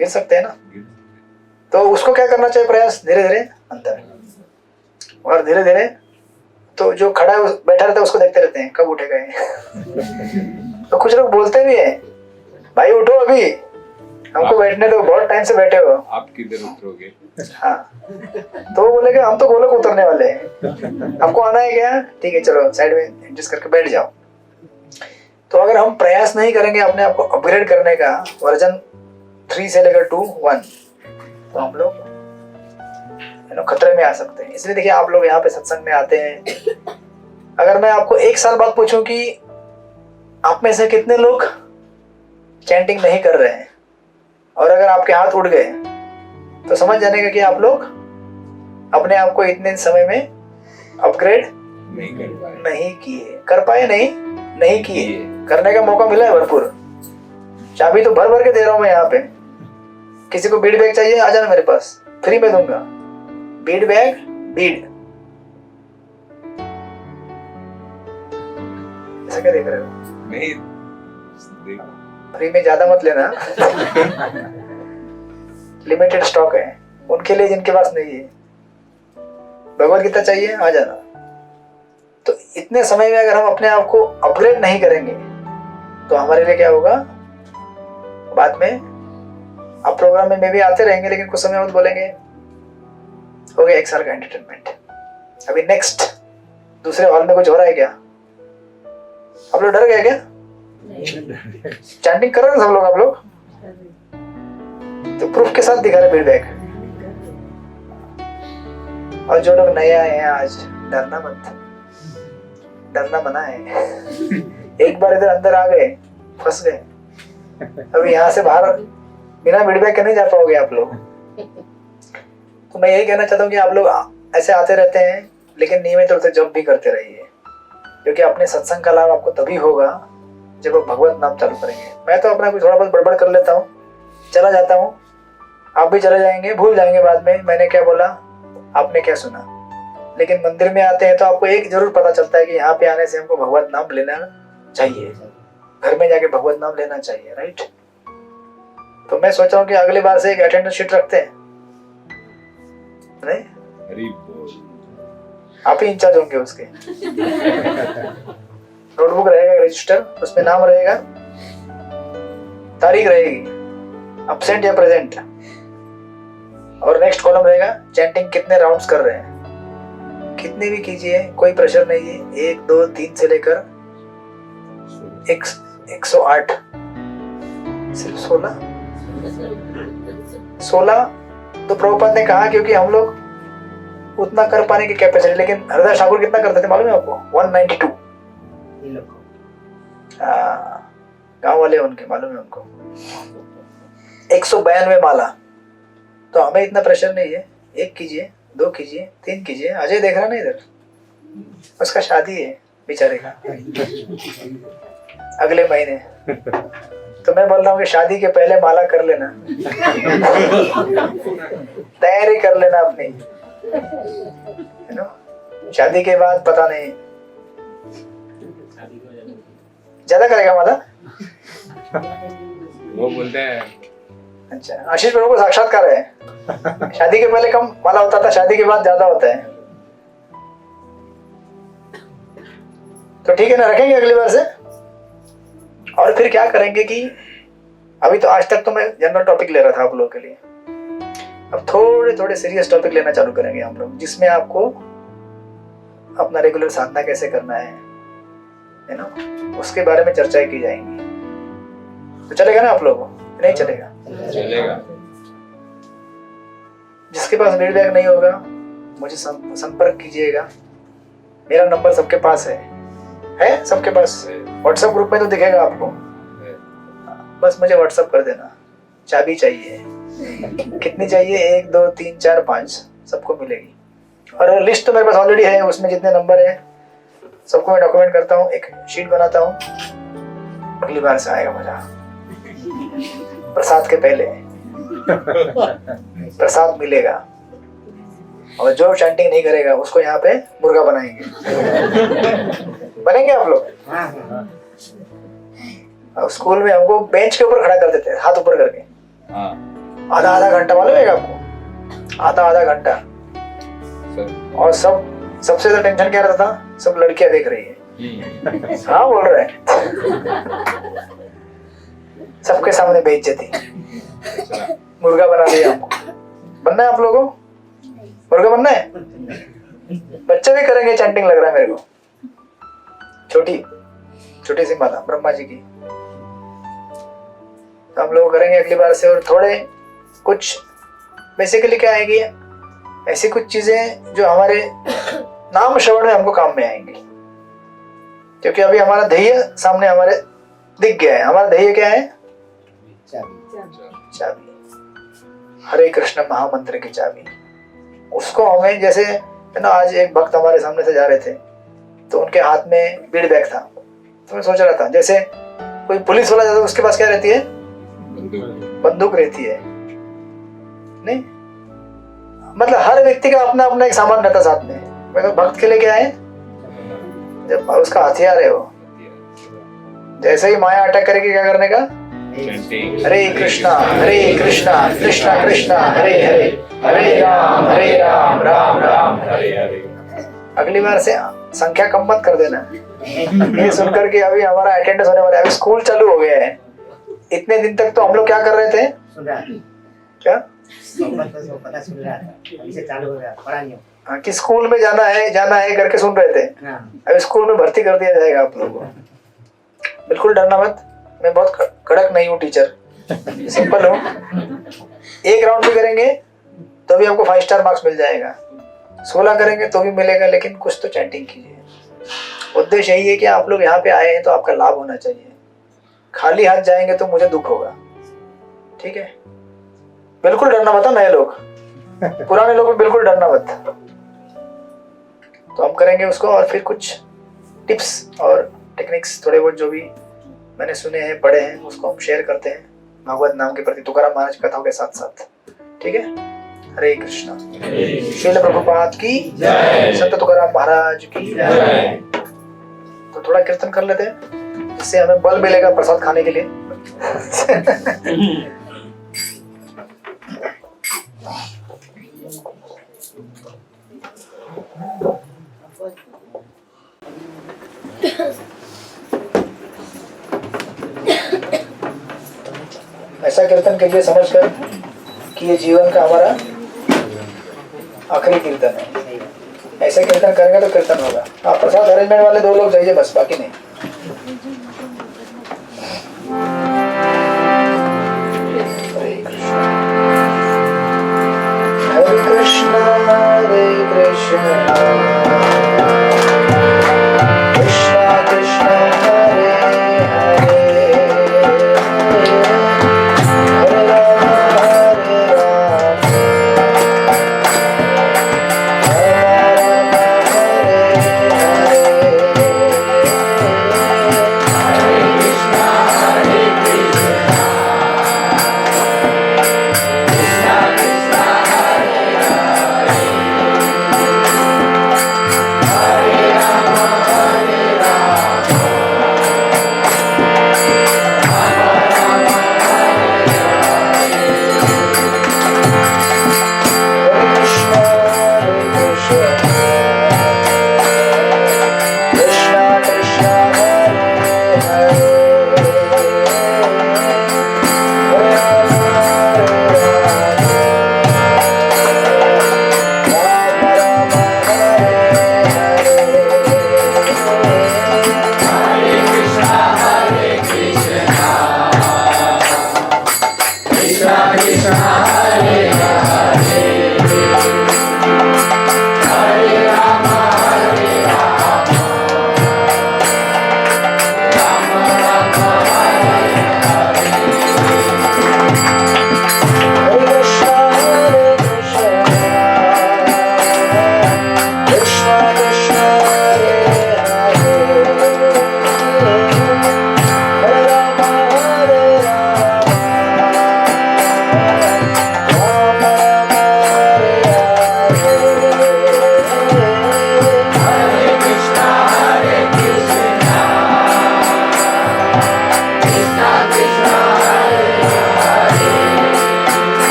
गिर सकते हैं ना। तो उसको क्या करना चाहिए, प्रयास धीरे धीरे अंदर, और धीरे धीरे तो जो खड़ा है बैठा रहता है उसको देखते रहते हैं कब उठेगा ये। तो कुछ लोग बोलते भी हैं, भाई उठो अभी, हमको बैठने दो, बहुत टाइम से बैठे हो, आप किधर उतरोगे? हाँ, तो वो बोलेगा हम तो गोलक उतरने वाले हैं, आपको आना है क्या? ठीक है चलो साइड में एडजस्ट करके बैठ जाओ। तो अगर हम प्रयास नहीं करेंगे अपने आप को अपग्रेड करने का, वर्जन 3 से लेकर 2, 1, तो हम लोग खतरे में आ सकते हैं। इसलिए देखिए, आप लोग यहाँ पे सत्संग में आते हैं, अगर मैं आपको 1 साल बाद पूछूं कि आप में से कितने लोग चैंटिंग नहीं कर रहे हैं, और अगर आपके हाथ उड़ गए तो समझ जाने का कि आप लोग अपने आप को इतने समय में अपग्रेड नहीं किए, कर पाए, नहीं किए। करने का मौका मिला है भरपूर, चाबी तो भर भर के दे रहा हूं मैं यहाँ पे। किसी को बीड बैग चाहिए, आ जाना मेरे पास, फ्री में दूंगा बीड बैग, बीड। ऐसा क्या देख रहे हो? नहीं, फ्री में ज्यादा मत लेना, लिमिटेड स्टॉक है उनके लिए जिनके पास नहीं है। भगवत गीता चाहिए, आ जाना। तो इतने समय में अगर हम अपने आप को अपग्रेड नहीं करेंगे तो हमारे लिए क्या होगा, बाद में आप प्रोग्राम में भी आते रहेंगे, लेकिन कुछ समय बाद बोलेंगे हो गया 1 साल का एंटरटेनमेंट, अभी नेक्स्ट दूसरे हॉल में कुछ हो रहा है क्या? आप लोग डर गए क्या? चैंटिंग कर रहे हैं सब लोग, आप लोग तो प्रूफ के साथ दिखा रहे फीडबैक। और जो लोग नए आए हैं आज, डरना मत, डरना मना है। एक बार इधर अंदर आ गए, फंस गए, अभी यहाँ से बाहर बिना फीडबैक के नहीं जा पाओगे आप लोग। तो मैं यही कहना चाहता हूँ कि आप लोग ऐसे आते रहते हैं, लेकिन नियमित रूप से जब भी करते रहिए, क्योंकि अपने सत्संग का लाभ आपको तभी होगा जब आप भगवत नाम चालू करेंगे। मैं तो अपना कुछ थोड़ा बहुत बड़बड़ कर लेता हूँ, चला जाता हूँ, आप भी चले जाएंगे, भूल जाएंगे बाद में मैंने क्या बोला, आपने क्या सुना। लेकिन मंदिर में आते हैं तो आपको एक जरूर पता चलता है कि यहाँ पे आने से हमको भगवत नाम लेना चाहिए, घर में जाके भगवत नाम लेना चाहिए, राइट। तो मैं सोच रहा हूँ कि अगली बार से एक अटेंडेंस शीट रखते हैं, नहीं? आप ही इंचार्ज होंगे उसके। नोटबुक रहेगा, रजिस्टर, उसमें नाम रहेगा, तारीख रहेगी, अब्सेंट या प्रेजेंट, और नेक्स्ट कॉलम रहेगा चैंटिंग कितने राउंड्स कर रहे हैं। कितने भी कीजिए, कोई प्रेशर नहीं है, 1, 2, 3 से लेकर 108 सिर्फ 16 तो प्रभुपाद ने कहा क्योंकि हम लोग उतना कर पाने की कैपेसिटी, लेकिन हरदास ठाकुर कितना करते थे मालूम है आपको? 192। गांव वाले उनके मालूम है उनको। 192 माला। तो हमें इतना प्रेशर नहीं है, 1 कीजिए, 2 कीजिए, 3 कीजिए। अजय देख रहा ना इधर, उसका शादी है बेचारे का अगले महीने। तो मैं बोल रहा हूँ कि शादी के पहले माला कर लेना, तैयारी कर लेना अपनी, है ना? शादी के बाद पता नहीं, ज्यादा करेगा माला। वो बोलते हैं। अच्छा, आशीष प्रभु को साक्षात्कार है। शादी के पहले कम माला होता था, शादी के बाद ज्यादा होता है। तो ठीक है ना, रखेंगे अगली बार से। और फिर क्या करेंगे कि अभी तो आज तक तो मैं जनरल टॉपिक ले रहा था आप लोगों के लिए, अब थोड़े थोड़े सीरियस टॉपिक लेना चालू करेंगे हम लोग, जिसमें आपको अपना रेगुलर साधना कैसे करना है ना, उसके बारे में चर्चाएं की जाएंगी। तो चलेगा ना आप लोगों को? नहीं चलेगा? चलेगा। जिसके पास फीडबैक नहीं होगा मुझे संपर्क कीजिएगा। मेरा नंबर सबके पास है सबके पास। व्हाट्सएप ग्रुप में तो दिखेगा आपको, बस मुझे व्हाट्सएप कर देना। चाबी चाहिए, कितनी चाहिए? 1 2 3 4 5 सबको मिलेगी। और लिस्ट तो मेरे पास ऑलरेडी है, उसमें जितने नंबर है सबको मैं डॉक्यूमेंट करता हूँ, एक शीट बनाता हूँ। अगली बार से आएगा मजा। प्रसाद के पहले प्रसाद मिलेगा, और जो चैंटिंग नहीं करेगा उसको यहाँ पे मुर्गा बनाएंगे। बनेंगे आप लोग? अब स्कूल में हमको बेंच के ऊपर खड़ा कर देते हैं, हाथ ऊपर करके। आधा घंटा मालूम है आपको? आधा घंटा। और सबसे ज्यादा टेंशन क्या रहता था? सब लड़कियां देख रही है। हाँ बोल रहे हैं। सबके सामने बेइज्जती। मुर्गा बना दिया हमको। बनना है आप लोगों को? मुर्गा बनना है? बच्चे भी करेंगे चैंटिंग, लग रहा है मेरे को। छोटी सी माला ब्रह्मा जी की तो हम लोग करेंगे अगली बार से। और थोड़े कुछ बेसिकली क्या आएगी, ऐसी कुछ चीजें जो हमारे नाम श्रवण में हमको काम में आएंगी, क्योंकि अभी हमारा ध्येय सामने हमारे दिख गया है। हमारा ध्येय क्या है? चाबी। हरे कृष्ण महामंत्र की चाबी। उसको हमें, जैसे है ना, आज एक भक्त हमारे सामने से जा रहे थे तो उनके हाथ में बीड़ बैग था, तो मैं सोच रहा था जैसे कोई पुलिस वाला जाता है उसके पास क्या रहती है? बंदूक रहती है। नहीं, मतलब हर व्यक्ति का अपना अपना एक सामान रहता साथ में। मतलब भक्त के लिए क्या है? जब उसका हथियार है वो। जैसे ही माया अटैक करेगी, क्या करने का? हरे कृष्णा कृष्णा कृष्णा हरे हरे, हरे राम राम राम हरे हरे। अगली बार से संख्या कम मत कर देना। ये सुनकर के अभी हमारा अटेंडेंस होने वाला है। अभी स्कूल चालू हो गया है। इतने दिन तक तो हम लोग क्या कर रहे थे? क्या? हाँ, कि स्कूल में जाना है करके सुन रहे थे। अभी स्कूल में भर्ती कर दिया जाएगा आप लोगों को। बिल्कुल डरना मत। मैं बहुत कड़क नहीं हूँ टीचर, सिंपल हूँ। एक राउंड भी करेंगे तो भी आपको 5 स्टार मार्क्स मिल जाएगा, 16 करेंगे तो भी मिलेगा, लेकिन कुछ तो चैंटिंग कीजिए। उद्देश्य यही है कि आप लोग यहाँ पे आए हैं तो आपका लाभ होना चाहिए। खाली हाथ जाएंगे तो मुझे दुख होगा। ठीक है? बिल्कुल डरना मत। नए लोग, पुराने लोग बिल्कुल डरना मत। तो हम करेंगे उसको, और फिर कुछ टिप्स और टेक्निक्स थोड़े बहुत जो भी मैंने सुने हैं, पढ़े हैं, उसको हम शेयर करते हैं भगवत नाम के प्रति, तुकाराम महाराज कथाओं के साथ साथ। ठीक है? हरे कृष्णा। श्रील प्रभुपाद की जय, संत तुकाराम महाराज की जय। तो थोड़ा कीर्तन कर लेते हैं, जिससे हमें बल मिलेगा प्रसाद खाने के लिए। ऐसा कीर्तन करिए समझकर कि ये जीवन का हमारा आखिरी कीर्तन है। ऐसे कीर्तन करेंगे तो कीर्तन होगा। आप प्रसाद अरेंजमेंट वाले 2 लोग जाइए बस, बाकी नहीं।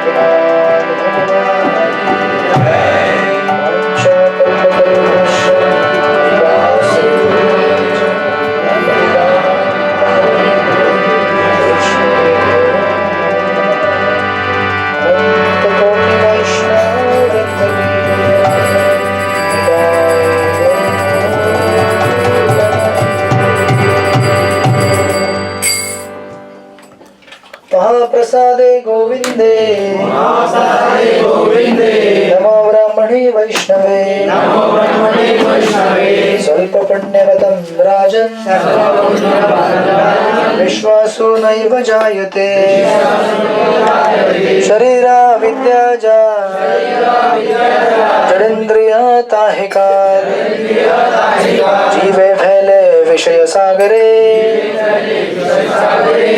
गोपीनाथ भगवान की जय। वंशकल्पतरुश्च महाप्रसादे गोविंदे नमो ब्राह्मणे वैष्णवे स्वल्प पुण्यवतं राजन् विश्वासो नैव जायते शरीरा विद्याजा जड़ेन्द्रिया ताहिकार जीवे फैले विषय सागरे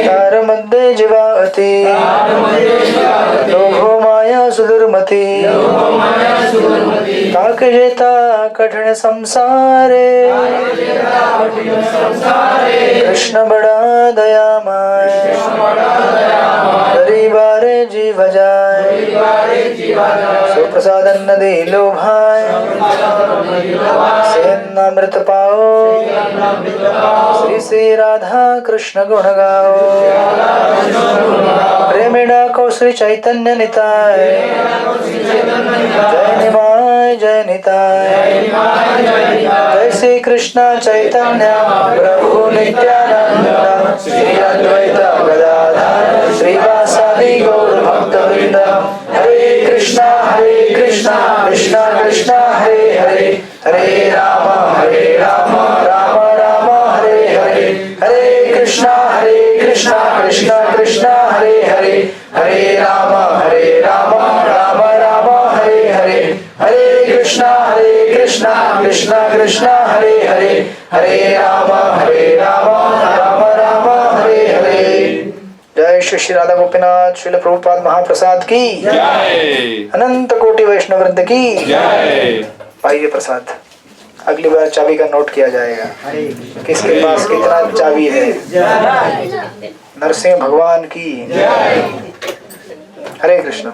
तार मध्ये जीवाति लोभो माया सुदुर्मति काकजेता कठिन संसारे कृष्ण बड़ा दयामय गरीबारे जीव जाय सुप्रसादन नदी लोभाय सेनामृत पाओ श्री श्री राधा कृष्ण गुण गाओ प्रेमिणा को श्री चैतन्य निताय जय निताय जय श्री कृष्ण चैतन्य प्रभु नित्यानंद श्री अद्वैत गदाधर श्रीवासादि गौर भक्तवृंद हरे कृष्णा कृष्णा कृष्णा हरे हरे हरे राम राम राम हरे हरे हरे कृष्णा कृष्णा कृष्णा हरे हरे हरे राम राम राम हरे हरे हरे कृष्णा कृष्णा हरे हरे हरे राम राम राम हरे हरे। जय श्री राधा गोपीनाथ श्रील प्रभुपाद महाप्रसाद की जय। अनंत कोटि वैष्णव वृंद की जय। पाइए प्रसाद। अगली बार चाबी का नोट किया जाएगा, किसके पास कितना चाबी है। नरसिंह भगवान की। हरे कृष्ण।